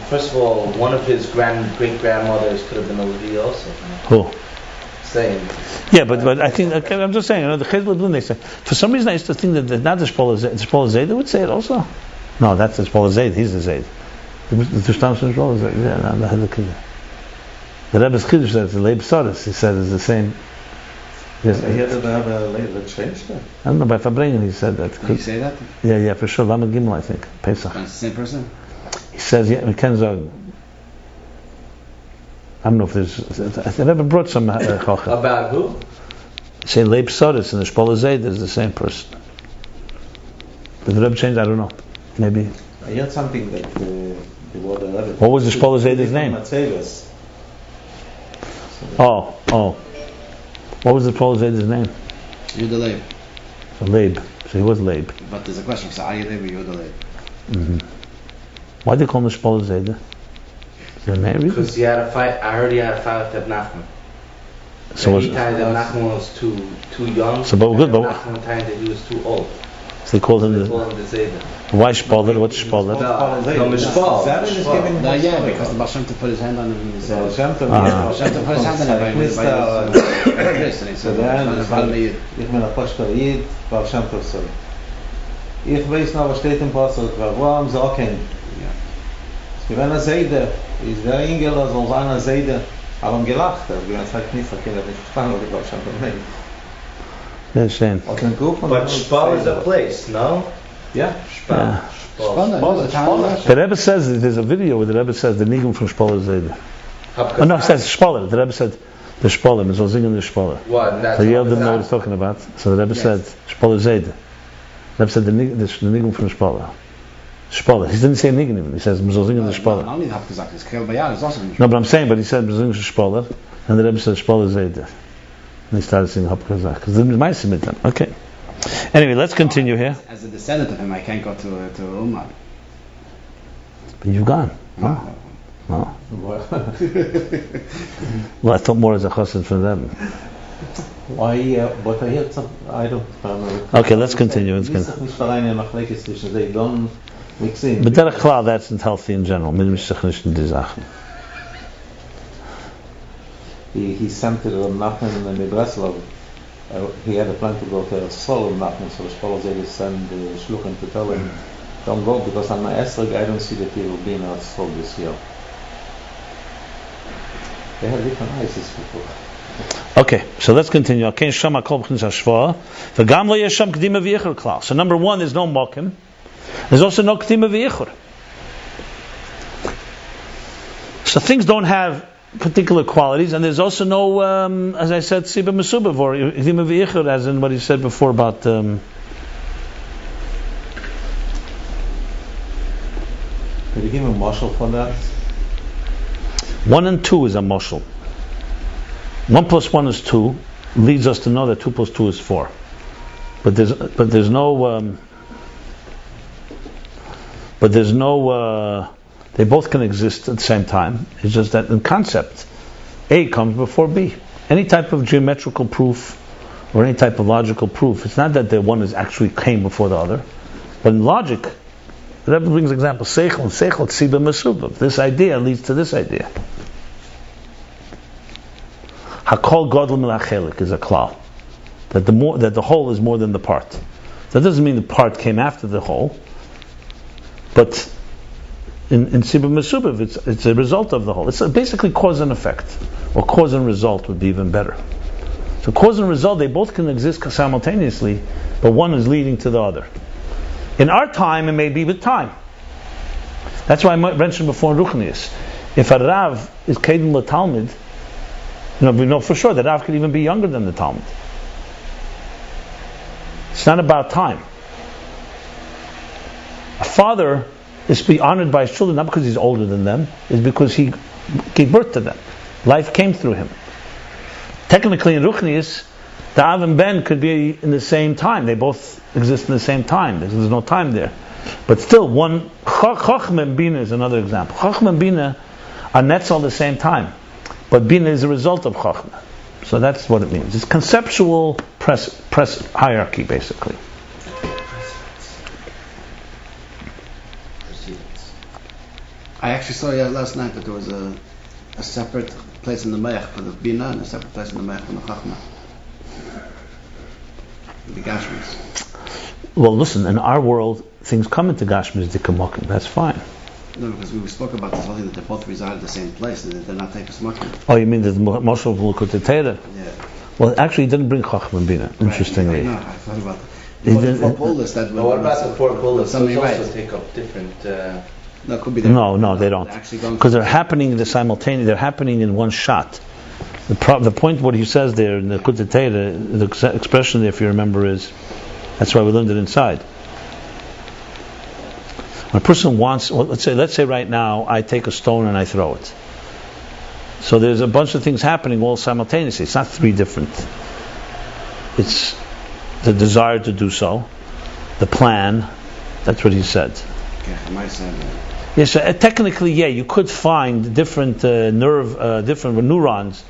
Speaker 4: First of all, one of his great grandmothers could have been a Levi also.
Speaker 1: Who?
Speaker 4: Same.
Speaker 1: Yeah, but I think I'm just saying. The Chezim Levlun, they say. For some reason, I used to think that not the Shpoler Zayda would say it also. No, that's the Shpoler Zayd. He's the Zayd. The Tushtam Shpoler Zayd. Yeah, the Kiddush. The Rebbe's Kiddush says the Leib Soros. He said is the same. Yes.
Speaker 2: He had to have a later change then.
Speaker 1: I don't know, by Fabringen he said that.
Speaker 3: Did he say that?
Speaker 1: Yeah, for sure. Lama Gimel, I think. Pesach.
Speaker 3: It's the same person?
Speaker 1: He says, yeah, we can zog. I don't know if there's. I never brought some chocha.
Speaker 4: About who?
Speaker 1: Say Leib Soros and the Shpoler Zayd is the same person. Did the Rebbe change? I don't know. Maybe.
Speaker 2: I heard something that the word Rebbe.
Speaker 1: What was the Shpoler Zayd's name? Oh. What was the Shpoler Zayd's name?
Speaker 3: Yehuda Leib.
Speaker 1: So Leib. So he was Leib.
Speaker 3: But there's a question. So are you Leib or Yehuda Leib?
Speaker 1: Why do they call him the Shpoler Zayd? Is there a name?
Speaker 4: Because he had a fight. I heard he had a fight with Nachman.
Speaker 1: So
Speaker 4: he tied that Nachman was too young.
Speaker 1: So but good, but
Speaker 4: Nachman tied that he was too old.
Speaker 1: So they called him the
Speaker 4: Zayda.
Speaker 1: Why Shpoler? What's Shpoler?
Speaker 3: No, yeah, because the Baal Shem Tov put his hand on him and he said,
Speaker 2: Baal Shem Tov
Speaker 3: put his hand on him by his wrist, and he said,
Speaker 2: ich bin ein Poshtel Yid, Baal Shem Tov soll. Ich weiß noch, was steht im Pasuk, warum sagen? Es gibt eine Seide, ist der Engel, das soll sein eine Seide, aber gelacht, wir haben es halt nicht verkehrt, nicht verstanden, was die Baal Shem Tov meint.
Speaker 1: Yeah, shame.
Speaker 4: But Shpal is a place, no?
Speaker 2: Yeah.
Speaker 1: Yeah. The Rebbe says there's a video where the Rebbe says the Nigum from Shpoler Zayd. Oh no, it says Shpoler. The Rebbe said the Shpoler. It's all singing the Shpoler.
Speaker 4: What?
Speaker 1: So Yale didn't know what he's talking about. So the Rebbe said Shpoler Zayd. The Rebbe said the Nigum from Shpoler. Shpoler. He didn't say Nigum even. He says it's all singing the Shpoler. No, but I'm saying, but he said it's all singing Shpoler, and the Rebbe said Shpoler Zayd. And he started singing Hop Kazak because it was my simit. Okay. Anyway, let's continue here.
Speaker 3: As a descendant of him, I can't go to Ummah.
Speaker 1: But you've gone.
Speaker 3: No.
Speaker 1: Well, I thought more as a chassid from them.
Speaker 2: Why? But I heard some. I don't know.
Speaker 1: Okay, let's continue. Let's continue.
Speaker 2: They don't mix in.
Speaker 1: But derech klal, that's not healthy in general.
Speaker 2: He sent it on Nachman and Breslov. He had a plan to go to Sol Nachman, so the Spol said to send Shluchim to tell him, don't go, because on my Esrog I don't see that he will be in our Sol this year. They have different ISIS people.
Speaker 1: Okay, so let's continue. So number one, there's no mokim. There's also no k'dima v'yichur. So things don't have particular qualities, and there's also no, as I said, siba mesubav or k'dima v'yichur, as in what he said before about.
Speaker 2: Could you give him a mashal for that?
Speaker 1: 1 and 2 is a mashal. 1 plus 1 is 2, leads us to know that 2 plus 2 is 4. But there's no. They both can exist at the same time. It's just that in concept, A comes before B. Any type of geometrical proof or any type of logical proof, it's not that the one is actually came before the other, but in logic, the Rebbe brings example, seichel, tziba mesubav. This idea leads to this idea. Hakol godel milachelik is a klal. That the whole is more than the part. That doesn't mean the part came after the whole, but in Sibah Mesubav, it's a result of the whole. It's basically cause and effect, or cause and result would be even better. So cause and result, they both can exist simultaneously, but one is leading to the other. In our time, it may be with time. That's why I mentioned before in Ruchnius, if a Rav is Kedem LaTalmid, we know for sure that Rav could even be younger than the Talmud. It's not about time. A father is to be honored by his children not because he's older than them, it's because he gave birth to them. Life came through him. Technically in Ruchnius, the Av and Ben could be in the same time. They both exist in the same time. There's no time there. But still, one Chachma and Bina is another example. Chachma and Bina are netzel at the same time, but Bina is a result of Chachma. So that's what it means. It's conceptual press hierarchy, basically.
Speaker 3: I actually saw last night that there was a separate place in the Meich for the Bina and a separate place in the Meich for the Chachma. The Gashmis.
Speaker 1: Well, listen, in our world, things come into Gashmis Dikamokim. That's fine.
Speaker 3: No, because we spoke about this whole thing that they both reside at the same place and they're not taking smoking.
Speaker 1: Oh, you mean the Moshe of L'Kutei Torah?
Speaker 3: Yeah.
Speaker 1: Well, actually, he didn't bring Chachma and Bina, interestingly.
Speaker 3: Right. I thought about that. What
Speaker 4: about the 4 bullets? Those also
Speaker 3: right.
Speaker 4: take up different...
Speaker 3: No, it could be
Speaker 1: No, they don't. Because they're happening they're happening in one shot. The point, what he says there in the L'Kutei Torah, the expression there, if you remember, is, that's why we learned it inside. When a person wants, let's say right now, I take a stone and I throw it. So there's a bunch of things happening all simultaneously. It's not 3 different. It's the desire to do so, the plan. That's what he said. Yes, technically, you could find different different neurons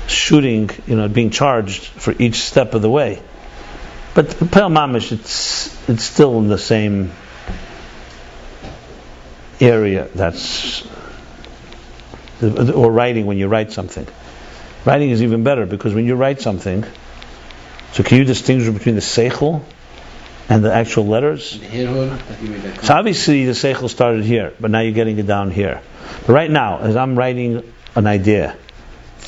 Speaker 1: shooting, being charged for each step of the way. But Pel Mamish, it's still in the same area. Or writing, when you write something. Writing is even better, because when you write something, so can you distinguish between the seichel and the actual letters? So obviously the seichel started here, but now you're getting it down here. But right now, as I'm writing an idea,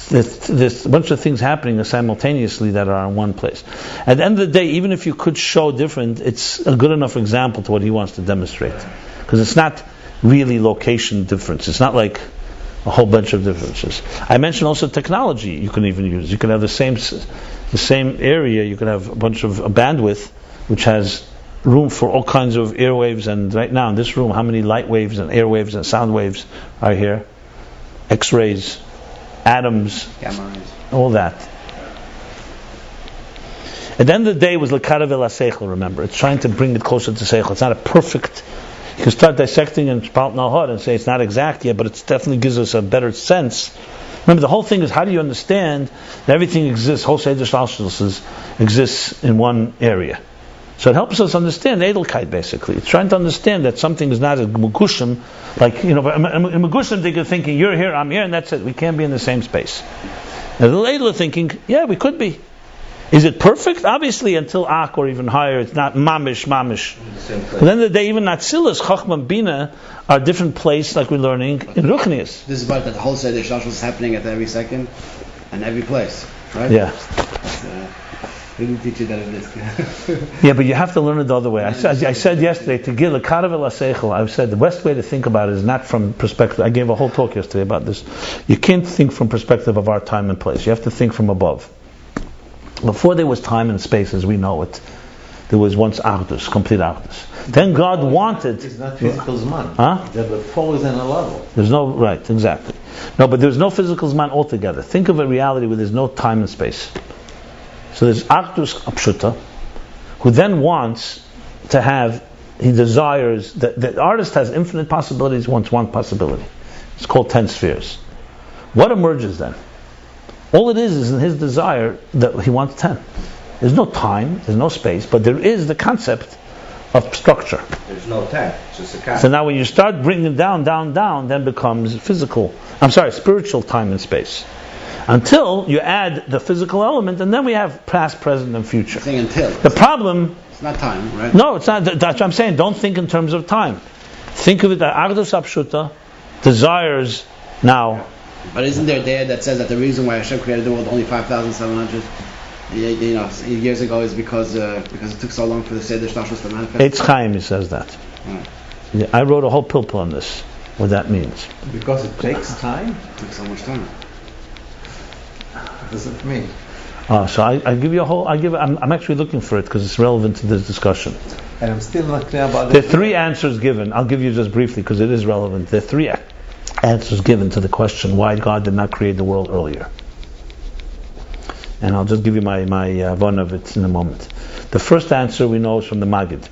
Speaker 1: there's a bunch of things happening simultaneously that are in one place. At the end of the day, even if you could show different, it's a good enough example to what he wants to demonstrate. Because it's not really location difference. It's not like a whole bunch of differences. I mentioned also technology you can even use. You can have the same area, you can have a bunch of bandwidth, which has room for all kinds of airwaves. And right now in this room, how many light waves and airwaves and sound waves are here? X-rays, atoms,
Speaker 3: gamma rays,
Speaker 1: all that. At the end of the day, it was l'karav el seichel. Remember, it's trying to bring it closer to seichel. It's not a perfect. You can start dissecting and spalt nahar and say it's not exact yet, but it definitely gives us a better sense Remember, the whole thing is how do you understand that everything exists, whole Seder Shtalshelus exists in one area. So it helps us understand Edelkeit, basically. It's trying to understand that something is not a Megushim, like, in Megushim they're thinking, you're here, I'm here, and that's it. We can't be in the same space. And the Edel are thinking, yeah, we could be. Is it perfect? Obviously, until Ak or even higher, it's not mamish. But then the day, even Atzilus, Chachma and Bina are different place, like we're learning in Ruchnius.
Speaker 3: This is about that the whole Seder Shalosh is happening at every second and every place, right?
Speaker 1: Yeah.
Speaker 3: We didn't teach you that in this.
Speaker 1: Yeah, but you have to learn it the other way. I said yesterday, to give a karav el aseichel, I said the best way to think about it is not from perspective. I gave a whole talk yesterday about this. You can't think from perspective of our time and place. You have to think from above. Before there was time and space as we know it, there was once Achdus, complete Achdus. Then God wanted...
Speaker 2: It's not physical Zman.
Speaker 1: Huh?
Speaker 2: The fall is in a level.
Speaker 1: There's no... Right, exactly. No, but there's no physical Zman altogether. Think of a reality where there's no time and space. So there's Achdus Apshuta, who then wants to have... He desires... The artist has infinite possibilities, wants one possibility. It's called 10 spheres. What emerges then? All it is in his desire that he wants 10. There's no time, there's no space, but there is the concept of structure.
Speaker 4: There's no 10, it's just a concept.
Speaker 1: So now when you start bringing it down, then becomes spiritual time and space. Until you add the physical element, and then we have past, present, and future.
Speaker 3: Until.
Speaker 1: The problem...
Speaker 3: It's not time, right?
Speaker 1: No, it's not. That's what I'm saying. Don't think in terms of time. Think of it that Achdus Apshuta desires now...
Speaker 3: But isn't there that says that the reason why Hashem created the world only 5,700 years ago is because it took so long for the Seder Shtalshelus to manifest?
Speaker 1: Eitz Chaim, he says that.
Speaker 3: Right.
Speaker 1: Yeah, I wrote a whole pilpul on this, what that means.
Speaker 2: Because it takes time?
Speaker 3: It took so much time.
Speaker 2: What does it mean?
Speaker 1: So I give you a whole. I'm actually looking for it because it's relevant to this discussion.
Speaker 2: And I'm still not clear about
Speaker 1: There are three answers given. I'll give you just briefly because it is relevant. There are three answers given to the question why God did not create the world earlier. And I'll just give you my one of it in a moment. The first answer we know is from the Maggid.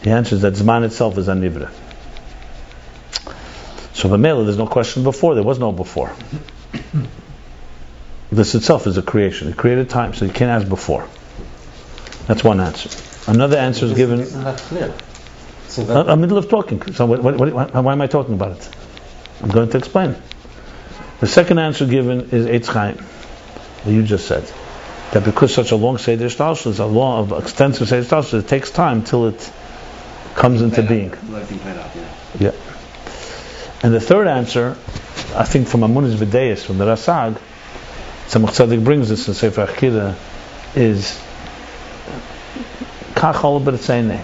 Speaker 1: He answers that Zman itself is Anivra. So V'mela, there's no question before. There was no before. This itself is a creation. It created time, so you can't ask before. That's one answer. Another answer is given.
Speaker 2: Isn't that clear? So
Speaker 1: I'm in the middle of talking. So why am I talking about it? I'm going to explain. The second answer given is Eitz Chaim, what you just said. That because such a long Seder Shtalshelus, a long, extensive Seder Shtalshelus, it takes time till it comes into being. Yeah. And the third answer, I think from Amunis V'Deis, from the Rasag, Tzemach Tzedek brings this in Sefer Achida, is Kach Ol B'Ritzeinei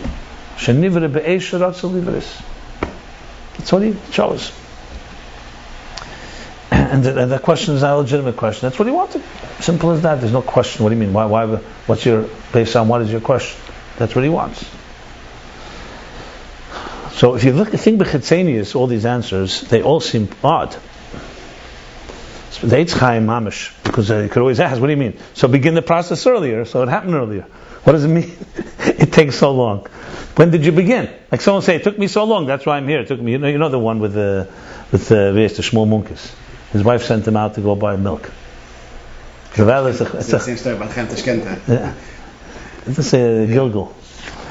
Speaker 1: Shenivre Be'esh Ratzel Livris. That's what he chose. And the question is not a legitimate question. That's what he wanted. Simple as that. There's no question. What do you mean? Why? What's your, based on what is your question? That's what he wants. So if you think Bechitzenius, all these answers, they all seem odd. So the Eitz Chaim Mamish, because you could always ask, what do you mean? So begin the process earlier, so it happened earlier. What does it mean? It takes so long. When did you begin? Like someone say, it took me so long, that's why I'm here. It took me, you know the one with the Shmuel Munkes. His wife sent him out to go buy milk.
Speaker 3: It's the same story about Chem Tashkenta.
Speaker 1: Yeah. It's a Gilgal.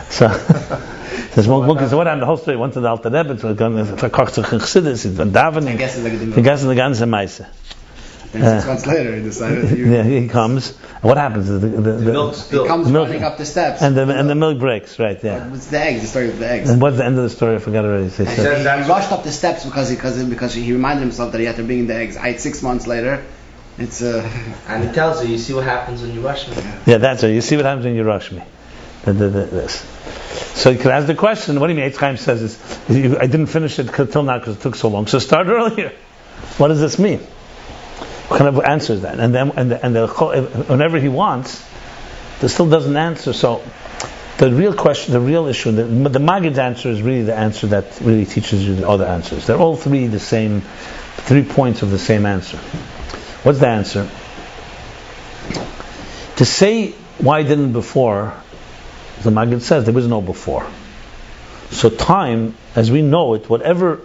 Speaker 1: So, the Shmuel Munkes, what happened? The whole story went to the Alter Rebbe, so verkocht sich in Chassidus, in Davening, vergessen the ganze Meise.
Speaker 3: Then 6 months later, he decided.
Speaker 1: Yeah, he comes. And what happens? The
Speaker 4: milk spills.
Speaker 3: He comes
Speaker 1: milk,
Speaker 3: running up the steps.
Speaker 1: and the milk breaks. Right. Yeah.
Speaker 3: It's the eggs. The story of the eggs.
Speaker 1: And what's the end of the story? I forgot already.
Speaker 3: He rushed up the steps because he reminded himself that he had to bring in the eggs. 6 months later. It's
Speaker 4: and he tells you see what happens when you rush me.
Speaker 1: Yeah, that's it. You see what happens when you rush me. This. So you could ask the question. What do you mean? Eitz Chaim says I didn't finish it till now because it took so long. So start earlier. What does this mean? What kind of answers that? And then whenever he wants, there still doesn't answer. So the real question, the real issue, the Maggid's answer is really the answer that really teaches you the other answers. They're all three the same, 3 points of the same answer. What's the answer? To say why didn't before, the Maggid says there was no before. So time, as we know it, whatever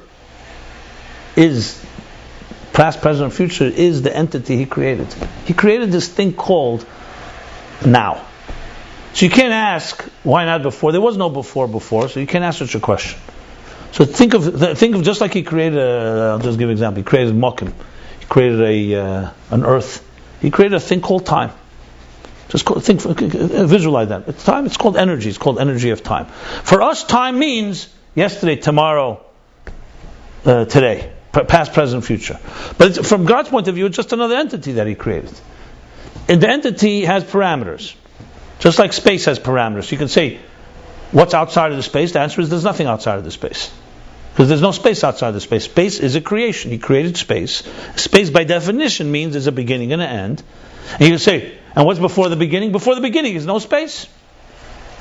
Speaker 1: is past, present, and future, is the entity He created. He created this thing called now. So you can't ask, why not before? There was no before, so you can't ask such a question. So think of just like He created, I'll just give an example, He created Mokim. He created an earth. He created a thing called time. Visualize that. It's time. It's called energy. It's called energy of time. For us, time means yesterday, tomorrow, today, past, present, future. But from God's point of view, it's just another entity that He created. And the entity has parameters. Just like space has parameters. You can say, what's outside of the space? The answer is there's nothing outside of the space. Because there's no space outside of the space. Space is a creation. He created space. Space, by definition, means there's a beginning and an end. And you can say, and what's before the beginning? Before the beginning is no space.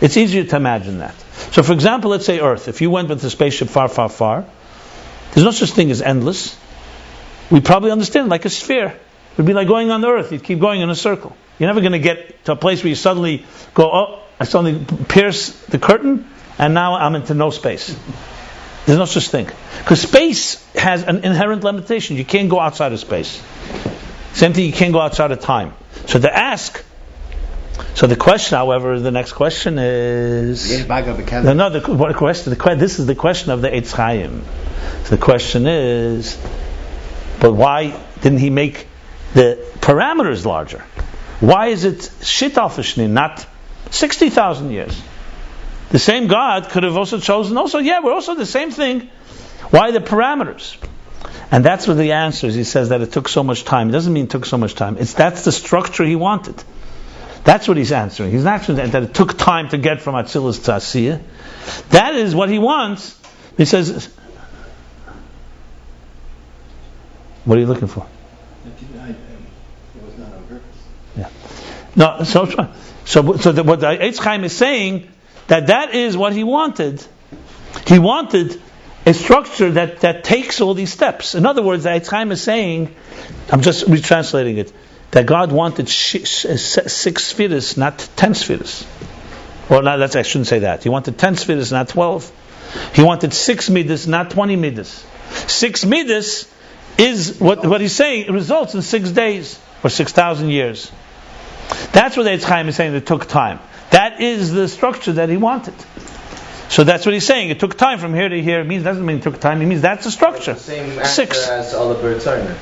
Speaker 1: It's easier to imagine that. So, for example, let's say Earth. If you went with the spaceship far, far, far, there's no such thing as endless. We probably understand like a sphere. It would be like going on the Earth. You'd keep going in a circle. You're never going to get to a place where you suddenly go, oh, I suddenly pierce the curtain, and now I'm into no space. There's no such thing. Because space has an inherent limitation. You can't go outside of space. Same thing, you can't go outside of time. So the question, however, the next question is... this is the question of the Eitz Chaim. So the question is, but why didn't He make the parameters larger? Why is it Shitafishni, not 60,000 years? The same God could have also chosen, we're also the same thing. Why the parameters? And that's what the answer is. He says that it took so much time. It doesn't mean it took so much time. That's the structure He wanted. That's what He's answering. He's not answering that it took time to get from Atzilus to Asiyah. That is what He wants. He says, what are you looking for?
Speaker 5: It was not on purpose.
Speaker 1: Yeah. No, what the Eitz Chaim is saying, that is what He wanted. He wanted a structure that takes all these steps. In other words, the Eitz Chaim is saying, I'm just retranslating it, that God wanted 6 spheres, not 10 spheres. Or not, I shouldn't say that. He wanted 10 spheres, not 12. He wanted 6 midas, not 20 midas. 6 midas is what He's saying, it results in 6 days or 6,000 years. That's what the Eitz Chaim is saying, it took time. That is the structure that He wanted. So that's what He's saying. It took time from here to here. It doesn't mean it took time. It means that's the structure.
Speaker 4: The same answer
Speaker 1: 6.
Speaker 4: as Oliver Turner.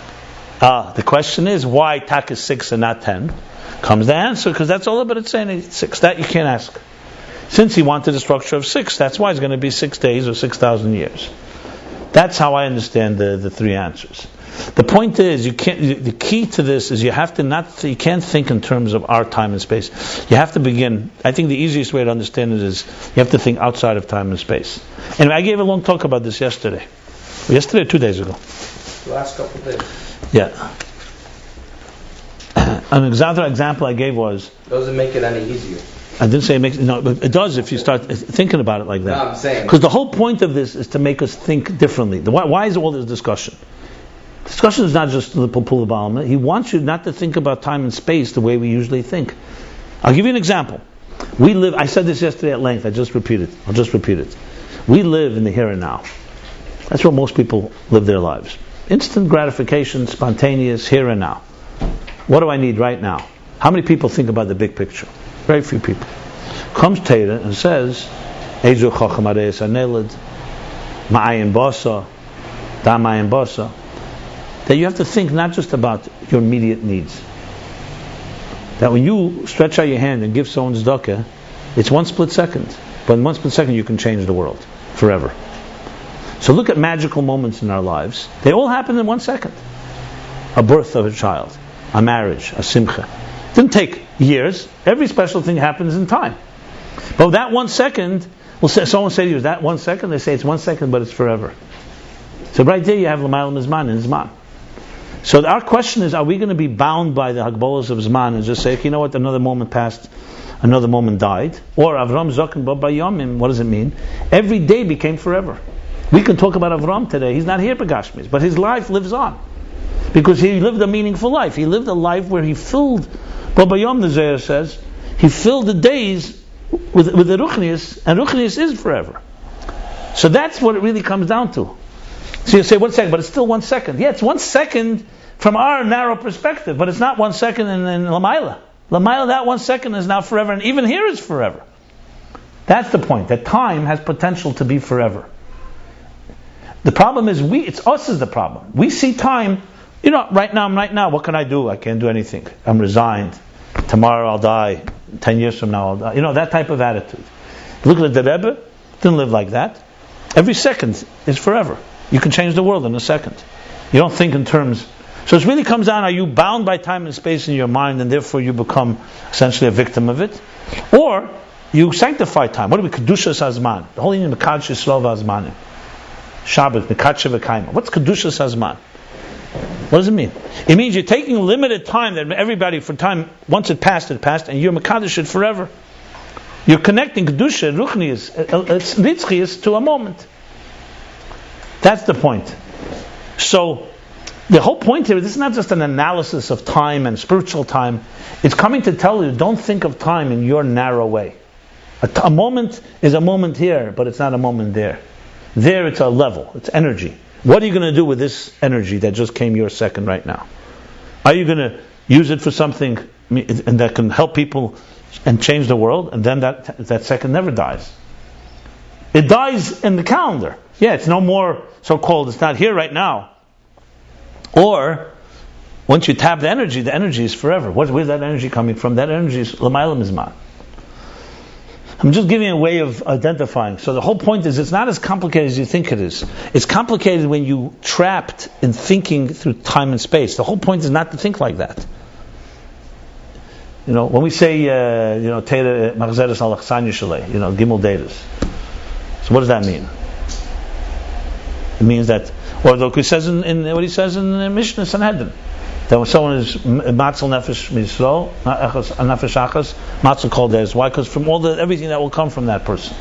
Speaker 1: The question is why Tak is 6 and not 10? Comes the answer, because that's all about it saying 6. That you can't ask. Since He wanted a structure of 6, that's why it's going to be 6 days or 6,000 years. That's how I understand the 3 answers. The point is, the key to this is you can't think in terms of our time and space. You have to begin. I think the easiest way to understand it is you have to think outside of time and space. Anyway, I gave a long talk about this yesterday. Yesterday or 2 days ago?
Speaker 4: The last couple of days.
Speaker 1: Yeah. An example I gave was...
Speaker 4: Doesn't make it any easier.
Speaker 1: I didn't say it makes... No, but it does if you start thinking about it like that.
Speaker 4: No, I'm saying...
Speaker 1: Because the whole point of this is to make us think differently. Why is all this discussion? Discussion is not just the Pupula Balma. He wants you not to think about time and space the way we usually think. I'll give you an example. I said this yesterday at length, I'll just repeat it. We live in the here and now. That's where most people live their lives. Instant gratification, spontaneous, here and now. What do I need right now? How many people think about the big picture? Very few people. Comes Torah and says, Ezu Chacham Areis Anelad, Ma'ayin Basa, Da Ma'ayin Basa. That you have to think not just about your immediate needs. That when you stretch out your hand and give someone tzedakah, it's 1 split second. But in 1 split second you can change the world forever. So look at magical moments in our lives. They all happen in 1 second. A birth of a child, a marriage, a simcha. It didn't take years. Every special thing happens in time. But that 1 second, someone say to you, is that 1 second? They say it's 1 second, but it's forever. So right there you have L'mayla Mizman and Zman. So our question is, are we going to be bound by the Hagbolas of Zman and just say, you know what, another moment passed, another moment died? Or Avram Zokin Baba Yomim, what does it mean? Every day became forever. We can talk about Avram today. He's not here Begashmis, but his life lives on. Because he lived a meaningful life. He lived a life where he filled, Baba Yom, the Zohar says, he filled the days with the Ruchnius, and Ruchnius is forever. So that's what it really comes down to. So you say 1 second, but it's still 1 second. Yeah, it's 1 second from our narrow perspective, but it's not 1 second in Lamaila. Lamaila, that 1 second is now forever, and even here is forever. That's the point, that time has potential to be forever. The problem is it's us is the problem. We see time, right now, what can I do? I can't do anything. I'm resigned. Tomorrow I'll die. 10 years from now I'll die. That type of attitude. Look at the Rebbe, didn't live like that. Every second is forever. You can change the world in a second. You don't think in terms. So it really comes down, are you bound by time and space in your mind and therefore you become essentially a victim of it? Or you sanctify time. What do we? Kedushas Hazman. The whole thing Mekadosh Yisrael v'Hazmanim. Shabbat, Mekadosh v'Kaima. What's Kedushas Hazman? What does it mean? It means you're taking limited time that everybody for time, once it passed, and you're Mekadosh it forever. You're connecting Kedusha, Ruchnius, Nitzchius to a moment. That's the point. So, the whole point here, this is not just an analysis of time and spiritual time. It's coming to tell you, don't think of time in your narrow way. A moment is a moment here, but it's not a moment there. There it's a level, it's energy. What are you going to do with this energy that just came your second right now? Are you going to use it for something and that can help people and change the world, and then that second never dies? It dies in the calendar. Yeah, it's no more so-called, it's not here right now. Or, once you tap the energy is forever. Where's that energy coming from? That energy is L'mayla Mizman. I'm just giving you a way of identifying. So the whole point is, it's not as complicated as you think it is. It's complicated when you trapped in thinking through time and space. The whole point is not to think like that. When we say, Teira Machzeres al Achsanya Shalei, Gimel Deiros. So what does that mean? It means that, or look, he says in what he says in Mishnah Sanhedrin, that when someone is matzel nefesh misro, nefesh achas, matzel kol deiros. Why? Because from everything that will come from that person.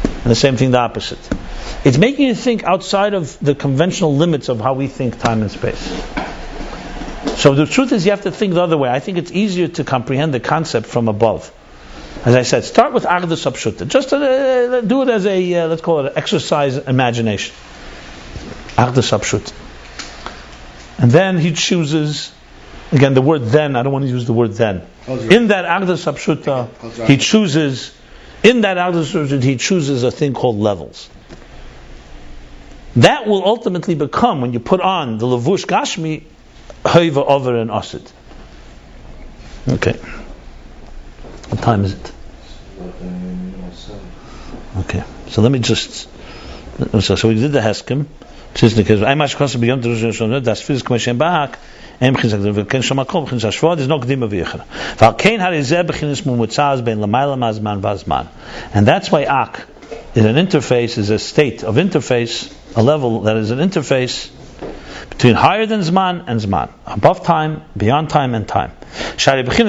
Speaker 1: And the same thing, the opposite. It's making you think outside of the conventional limits of how we think time and space. So the truth is, you have to think the other way. I think it's easier to comprehend the concept from above. As I said, start with Agdus Apshuta. Just to do it as a, let's call it an exercise imagination. Agdus Apshuta. And then he chooses, again the word then, I don't want to use the word then. In that Agdus Apshuta, he chooses, he chooses a thing called levels. That will ultimately become, when you put on the Levush Gashmi, Hoiva, Over, and Asid. Okay. What time is it? Okay. So let me just... So we did the Heskim. There's no Kedima. And that's why Ak is an interface, is a state of interface, a level that is an interface between higher than Zman and Zman, above time, beyond time, and time. Because in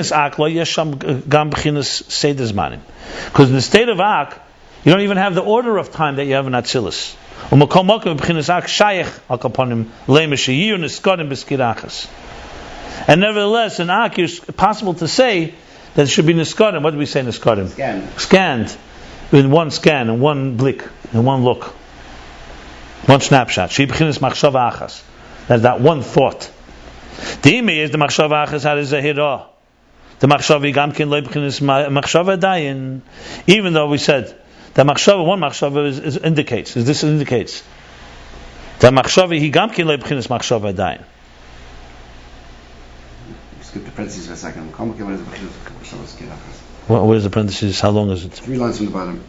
Speaker 1: the state of Ak, you don't even have the order of time that you have in Atzilus. And nevertheless, in Ak, it's possible to say that it should be Niskadim. What do we say Niskadim? Scanned. In one scan, in one blick, in one look. One snapshot. That's that one thought. The ime is the machshava achas had a zahira. The machshava gamkin leibchinis machshava dayin. Even though we said that machshava, one machshava indicates. This indicates that machshava he gamkin leibchinis machshava dayin.
Speaker 3: Skip the parentheses for a second.
Speaker 1: What is the parentheses? How long is it?
Speaker 3: 3 lines from the bottom.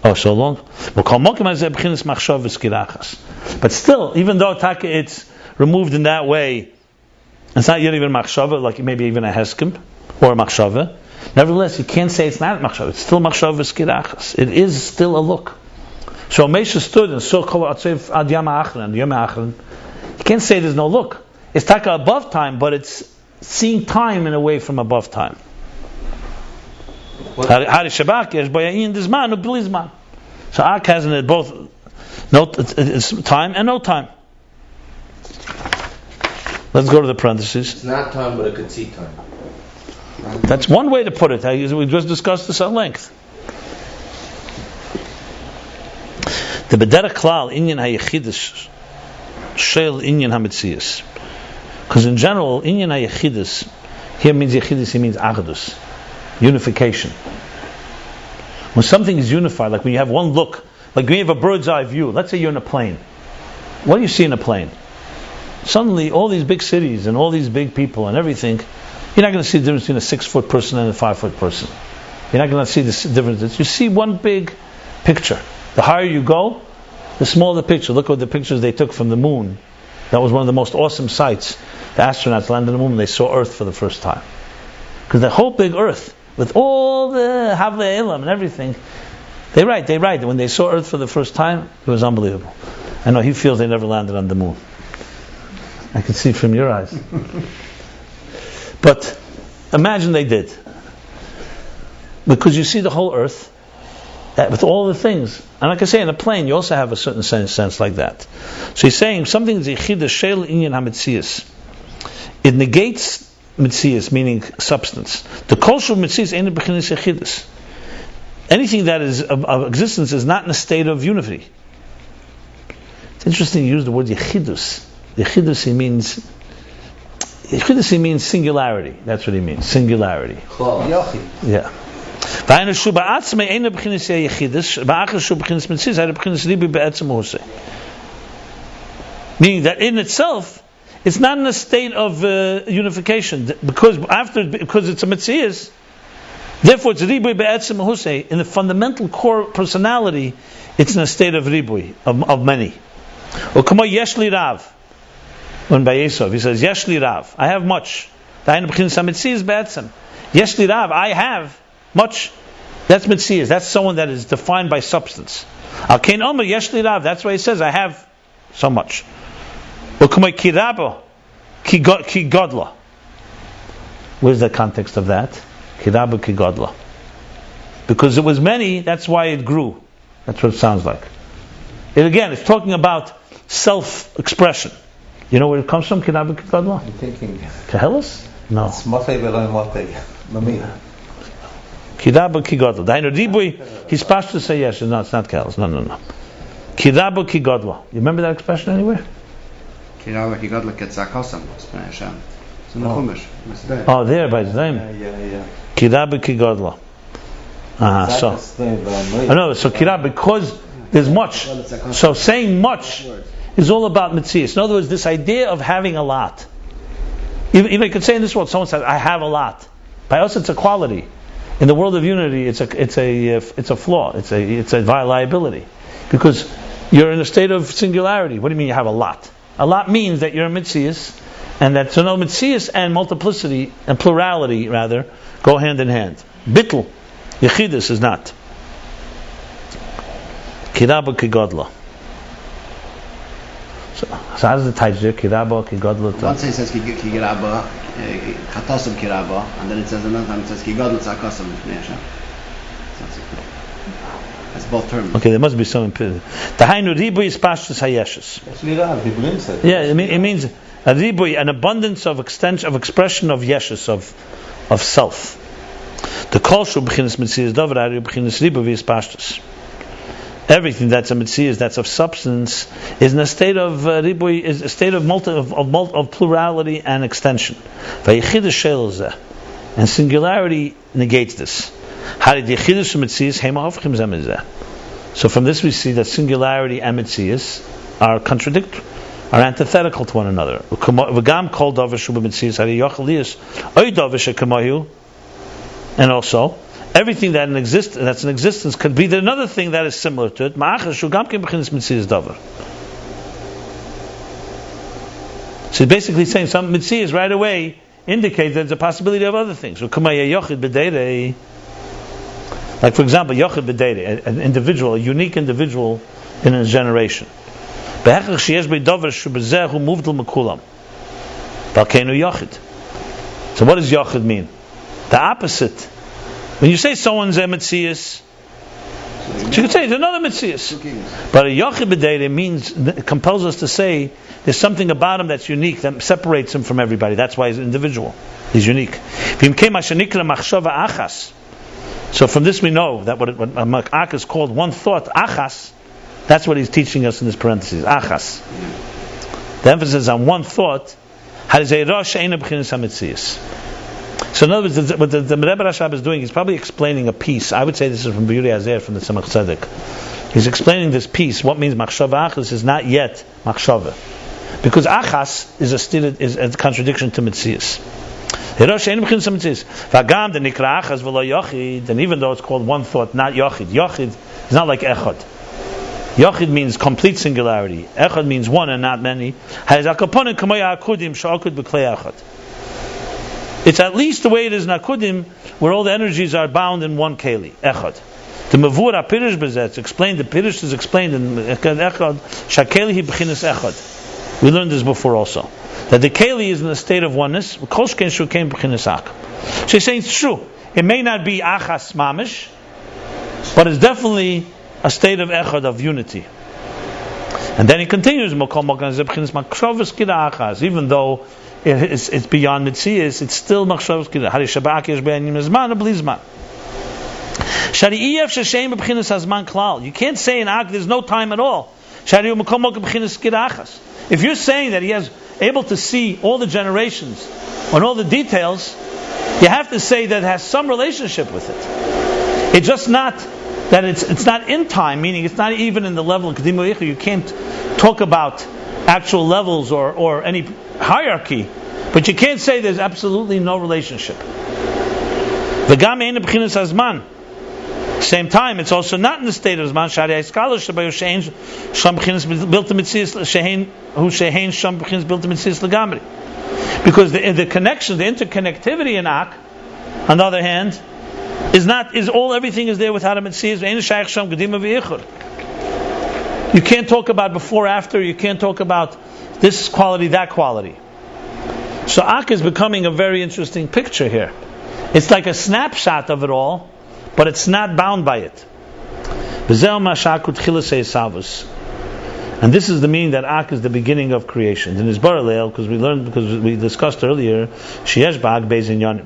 Speaker 1: Oh, so long? But still, even though it's removed in that way, it's not yet even machshava, like maybe even a heskim or a machshava. Nevertheless, you can't say it's not machshava. It's still machshava skirachas. It is still a look. So Moshe stood and saw ad yom ha'achron. You can't say there's no look. It's taka above time, but it's seeing time in a way from above time. So Ak has in it both it's time and no time. Let's go to the parentheses.
Speaker 4: It's not time, but it could see time.
Speaker 1: That's one way to put it. We just discussed this at length. The Bederach Klal Inyan HaYechidus shel inyan hametzius. Because in general, inyan hayechidus here means yechidus, he means achdus, unification. When something is unified, like when you have one look, like when you have a bird's eye view, let's say you're in a plane. What do you see in a plane? Suddenly, all these big cities and all these big people and everything, you're not going to see the difference between a 6-foot person and a 5-foot person. You're not going to see the difference. You see one big picture. The higher you go, the smaller the picture. Look at the pictures they took from the moon. That was one of the most awesome sights. The astronauts landed on the moon and they saw Earth for the first time. Because the whole big Earth, with all the Havle Elam and everything, they write that when they saw Earth for the first time, it was unbelievable. I know he feels they never landed on the moon. I can see from your eyes. But imagine they did. Because you see the whole Earth with all the things. And like I say, in a plane, you also have a certain sense like that. So he's saying something is yichida shel inyan hametzius. It negates metzius, meaning substance. The kosher metzius ain't bechinas yichidus. Anything that is of existence is not in a state of unity. It's interesting you use the word yichidus. Yichidus means singularity. That's what he means. Singularity. Yeah. Meaning that in itself, it's not in a state of unification because it's a metzius. Therefore, it's ribui be'etzem husei. In the fundamental core personality, it's in a state of ribui, of many. Or kamo yesh li rav. When by Yesov, he says yesh li rav. I have much. Yesh li rav. I have much. That's metzius. That's someone that is defined by substance. Al kein omer yesh li rav. That's why he says I have so much. Or kamo ki rabo ki godla. Where's the context of that? Ki rabo ki godla. Because it was many. That's why it grew. That's what it sounds like. It's talking about self-expression. You know where it comes from? Kirab Gadla?
Speaker 2: I'm thinking.
Speaker 1: Kahelis? No.
Speaker 2: It's Motei Beloy Motei. Mamia.
Speaker 1: Kirab Gadla. Dainu Ribui, he's supposed to say yes. No, it's not Kahelis. No. Kirab Gadla. You remember that expression anywhere?
Speaker 3: Kirab Gadla Ketzakosam. It's in the Chumash.
Speaker 1: Oh, there by his name.
Speaker 2: Yeah.
Speaker 1: Kirab Gadla. So Kirab, because there's much. So saying much is all about metzius. In other words, this idea of having a lot. Even you could say in this world, someone says, "I have a lot." By us, it's a quality. In the world of unity, it's a flaw. It's a liability, because you're in a state of singularity. What do you mean you have a lot? A lot means that you're a metzius, and that metzius and multiplicity and plurality rather go hand in hand. Bittul, yechidus is not. Kiraba kigodla. So how does the Taijir Kiraba Kigodla?
Speaker 3: Once it says Kiraba, Katosam Kiraba, and then it says another time it says Kigodla Tzakosam. That's both terms.
Speaker 1: Okay, there must be some. The Hainu Ribui is Pashtus Hayeshes. Yeah, it means a Ribui, an abundance of expression of Yeshes, of self. The Kolshu B'chinas Metzias Dover Ari B'chinas Ribui is Pashtus. Everything that's a metzius, that's of substance, is in a state of ribui, is a state of plurality and extension. And singularity negates this. So from this we see that singularity and metzius are contradictory, are antithetical to one another. And also, everything that's in existence could be another thing that is similar to it. So he's basically saying some metzius right away indicates that there's a possibility of other things. Like for example, yochid b'deireh, an individual, a unique individual in a generation. So what does yochid mean? The opposite. When you say someone's a metzius, you could say it's another metzius. But a yochid b'deireh means, it compels us to say there's something about him that's unique, that separates him from everybody. That's why he's an individual. He's unique. So from this we know that what Ak is called one thought, achas, that's what he's teaching us in this parentheses, achas. The emphasis is on one thought. So in other words, what the Rebbe Rashab is doing, he's probably explaining a piece. I would say this is from Biyuri Azer, from the Tzemach Tzedek. He's explaining this piece. What means machshava achas is not yet machshava, because achas is a contradiction to mitzias. And even though it's called one thought, not yochid. Yochid is not like echad. Yochid means complete singularity. Echad means one and not many. It's at least the way it is in Akudim, where all the energies are bound in one keli, echad. The Mavur HaPirish Bezet explained, the Pirish is explained in Echad, Shakeli hi b'chinas echad. We learned this before also. That the keli is in a state of oneness, Kolshken Shukem b'chinas ak. So he's saying it's true. It may not be achas mamish, but it's definitely a state of echad, of unity. And then he continues, even though it's beyond mitzias, it's still machshavas kida. Hari shabak yesh be'anim zman b'li zman. Shari ef sheshem b'chinas hazman klal. You can't say in Ak there's no time at all. Shari u'makom b'chinas kida achas. If you're saying that he is able to see all the generations and all the details, you have to say that it has some relationship with it. It's just not that it's not in time, meaning it's not even in the level of Kedimu Yichu. You can't talk about actual levels or any hierarchy, but you can't say there's absolutely no relationship. V'gam ein b'chinas hazman. Same time, it's also not in the state of Zman. Shari HaSkalos Shabayu Shein Sham b'chinas built mitzias Shein Hu Shein Sham b'chinas built mitzias legamri. Because the connection, the interconnectivity in Ak, on the other hand, everything is there without a mitzias. Ein Shaykh Sham Gedima v'Yichur. You can't talk about before, after. You can't talk about this quality, that quality. So Ak is becoming a very interesting picture here. It's like a snapshot of it all, but it's not bound by it. And this is the meaning that Ak is the beginning of creation. In his Baralel, because we discussed earlier, Sheyesh Ba'ak Beis Inyanim.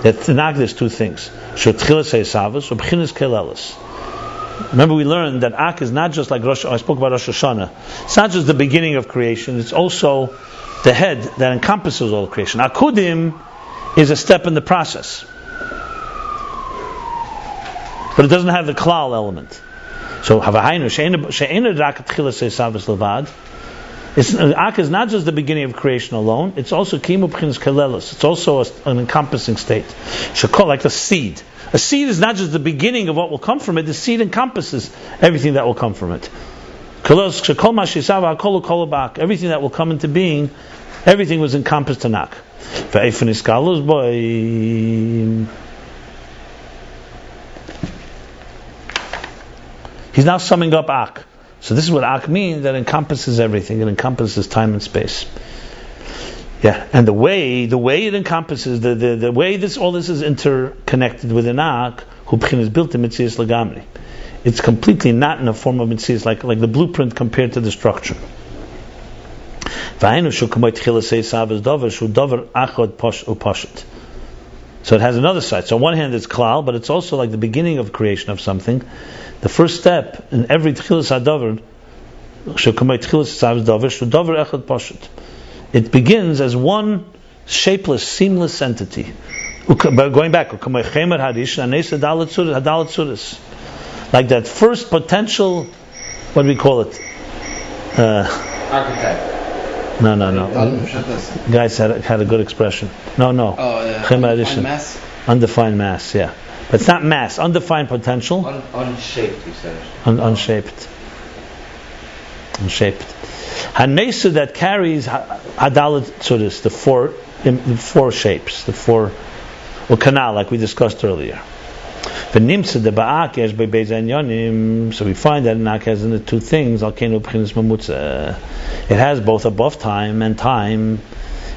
Speaker 1: That in Ak there's two things. Remember, we learned that Ak is not just like I spoke about Rosh Hashanah. It's not just the beginning of creation. It's also the head that encompasses all creation. Akudim is a step in the process, but it doesn't have the klal element. So Havahainu she'ena rak tchilas eisavos levad. Ak is not just the beginning of creation alone. It's also kimu b'chinas kelelos. It's also an encompassing state. Shekol, like a seed. A seed is not just the beginning of what will come from it. The seed encompasses everything that will come from it. Everything that will come into being, everything was encompassed in Ak. He's now summing up Ak. So this is what Ak means, that encompasses everything. It encompasses time and space. Yeah, and the way it encompasses, the way all this is interconnected within Ak, Hubchin is built in Mitzias Lagamri. It's completely not in a form of Mitzias, like the blueprint compared to the structure. So it has another side. So on one hand it's klal, but it's also like the beginning of creation of something. The first step in every tchilas hadavar, it begins as one shapeless, seamless entity. Going back, like that first potential, what do we call it?
Speaker 4: Archetype.
Speaker 1: No. Guys had a good expression. No.
Speaker 3: Undefined mass?
Speaker 1: Undefined mass, yeah. But it's not mass, undefined potential.
Speaker 4: Unshaped, you said.
Speaker 1: Unshaped. Hanesa that carries Hadalat Tzuris, the four shapes, the four, or canal, like we discussed earlier. So we find that Nak has in the two things. It has both above time and time.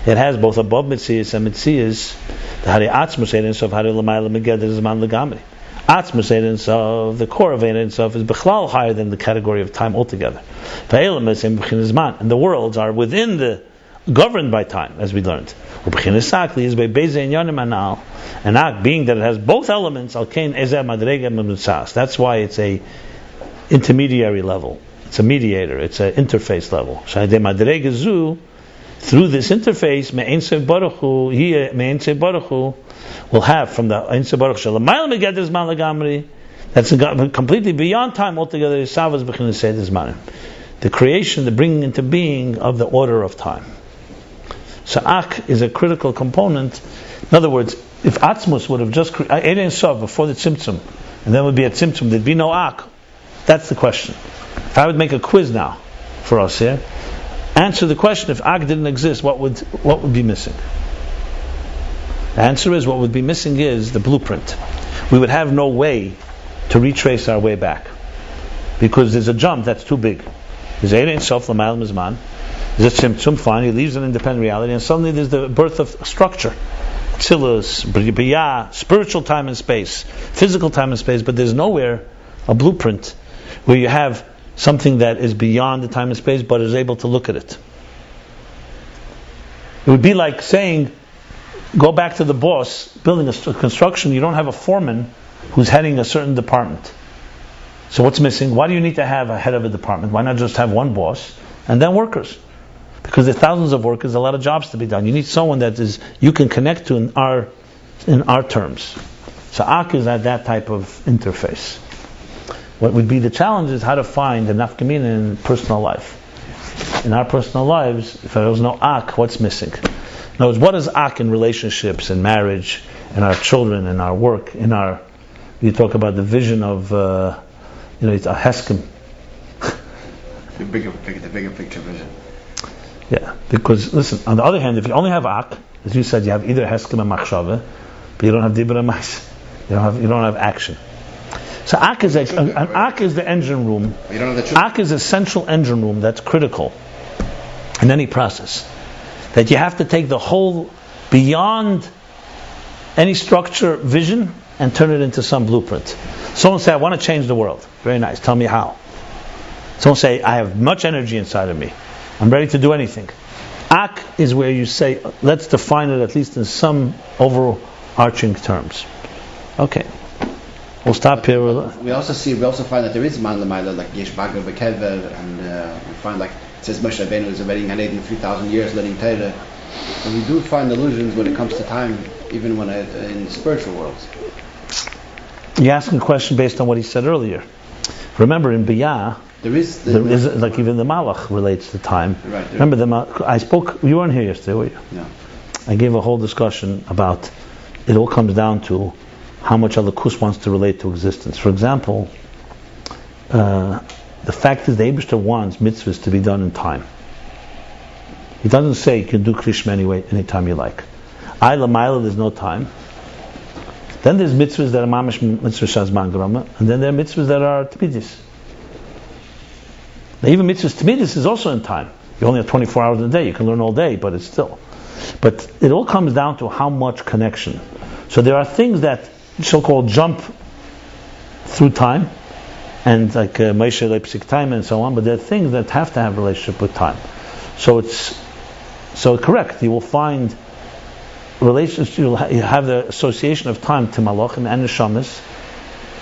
Speaker 1: It has both above Mitzias and Mitzias. The Hari Atzmus Eidens of Hari Lamayla Meged is Man Legamri. Atzmus Eidens of the core of Eidens of is Bechlal higher than the category of time altogether. And the worlds are within governed by time, as we learned. And Ak, being that it has both elements, that's why it's a intermediary level. It's a mediator. It's an interface level. Through this interface, Me'en Seif Baruch Hu will have from the Ein Seif Baruch Hu that's completely beyond time altogether. The creation, the bringing into being of the order of time. So Ak is a critical component. In other words, if Atzmus would have just created Ein Sof before the Tzimtzum, and then would be a Tzimtzum, there'd be no Ak. That's the question. If I would make a quiz now for us here, answer the question: if Ak didn't exist, what would be missing? The answer is, what would be missing is the blueprint. We would have no way to retrace our way back, because there's a jump that's too big. There's Ein Sof L'mayla Mizman. There's a Tzimtzum, fine, he leaves an independent reality, and suddenly there's the birth of structure. Tzilus, B'yah, spiritual time and space, physical time and space, but there's nowhere a blueprint where you have something that is beyond the time and space but is able to look at it. It would be like saying, go back to the boss building a construction, you don't have a foreman who's heading a certain department. So what's missing? Why do you need to have a head of a department? Why not just have one boss and then workers? Because there's thousands of workers, a lot of jobs to be done. You need someone that you can connect to in our terms. So Ak is at that type of interface. What would be the challenge is how to find the nafkamina in personal life. In our personal lives, if there was no Ak, what's missing? In other words, what is Ak in relationships, in marriage, in our children, in our work, you talk about the vision of, it's a Heskim.
Speaker 3: The bigger picture vision.
Speaker 1: Yeah, because listen, on the other hand, if you only have Ak, as you said, you have either Heskim and Machshava, but you don't have Dibur and Mais. You don't have action. So Ak is Ak is the engine room. Ak is a central engine room that's critical in any process. That you have to take the whole beyond any structure, vision, and turn it into some blueprint. Someone say, I want to change the world. Very nice. Tell me how. Someone say, I have much energy inside of me. I'm ready to do anything. Ak is where you say, let's define it at least in some overarching terms. Okay. We'll stop here.
Speaker 3: We also find that there is man l'mayla, like Yesh Baga Bekever, and we find, like it says Moshe Rabbeinu is already in 3,000 years learning Torah. And we do find illusions when it comes to time, even when in spiritual worlds.
Speaker 1: You're asking a question based on what he said earlier. Remember, in Biyah, there is like even the Malach relates to time.
Speaker 3: Right.
Speaker 1: Remember, I spoke. You weren't here yesterday, were you?
Speaker 3: No.
Speaker 1: I gave a whole discussion about. It all comes down to how much Alakus wants to relate to existence. For example, the fact is the Eibishter wants mitzvahs to be done in time. He doesn't say you can do Krishma anytime you like. Ayla Maila, there's no time. Then there's mitzvahs that are mamish mitzvah shazman grama, and then there are mitzvahs that are tmidis. Now even mitzvahs tmidis is also in time. You only have 24 hours in a day. You can learn all day, but it's still. But it all comes down to how much connection. So there are things that so-called jump through time, and like Moshe Leipzig time and so on. But there are things that have to have a relationship with time. So correct. You will find relationship. You have the association of time to malachim and neshamas.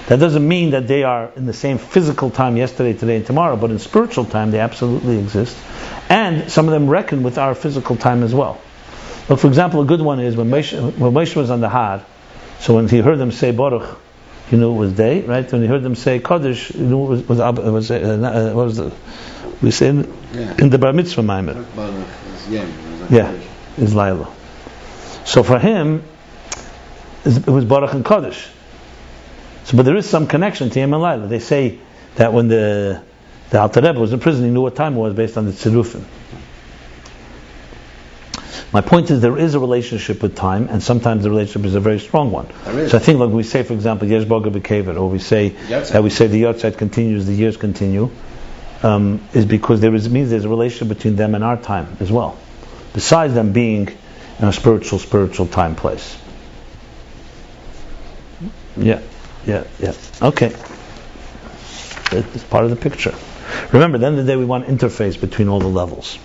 Speaker 1: That doesn't mean that they are in the same physical time, yesterday, today, and tomorrow. But in spiritual time, they absolutely exist, and some of them reckon with our physical time as well. But for example, a good one is when Moshe was on the Har. So when he heard them say Baruch, he knew it was day, right? When he heard them say Kodesh, he knew it was what was the we say in the Bar Mitzvah Maimer. Yeah, is Laila. So for him, it was Baruch and Kodesh. So, but there is some connection to him and Laila. They say that when the Alter Rebbe was in prison, he knew what time it was based on the Tzirufim. My point is there is a relationship with time, and sometimes the relationship is a very strong one. So I think, like we say, for example, Yesh Boga B'Kever, or we say that we say the Yotzeit continues, the years continue, is because means there's a relationship between them and our time as well. Besides them being in a spiritual time place. Yeah. Okay. It's part of the picture. Remember, at the end of the day, we want interface between all the levels.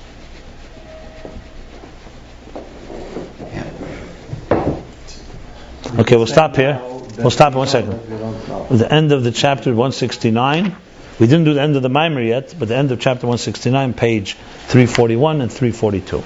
Speaker 1: Okay, we'll stop here. We'll stop in 1 second. At the end of the chapter 169, We didn't do the end of the Maimer yet, but the end of chapter 169, page 341 and 342.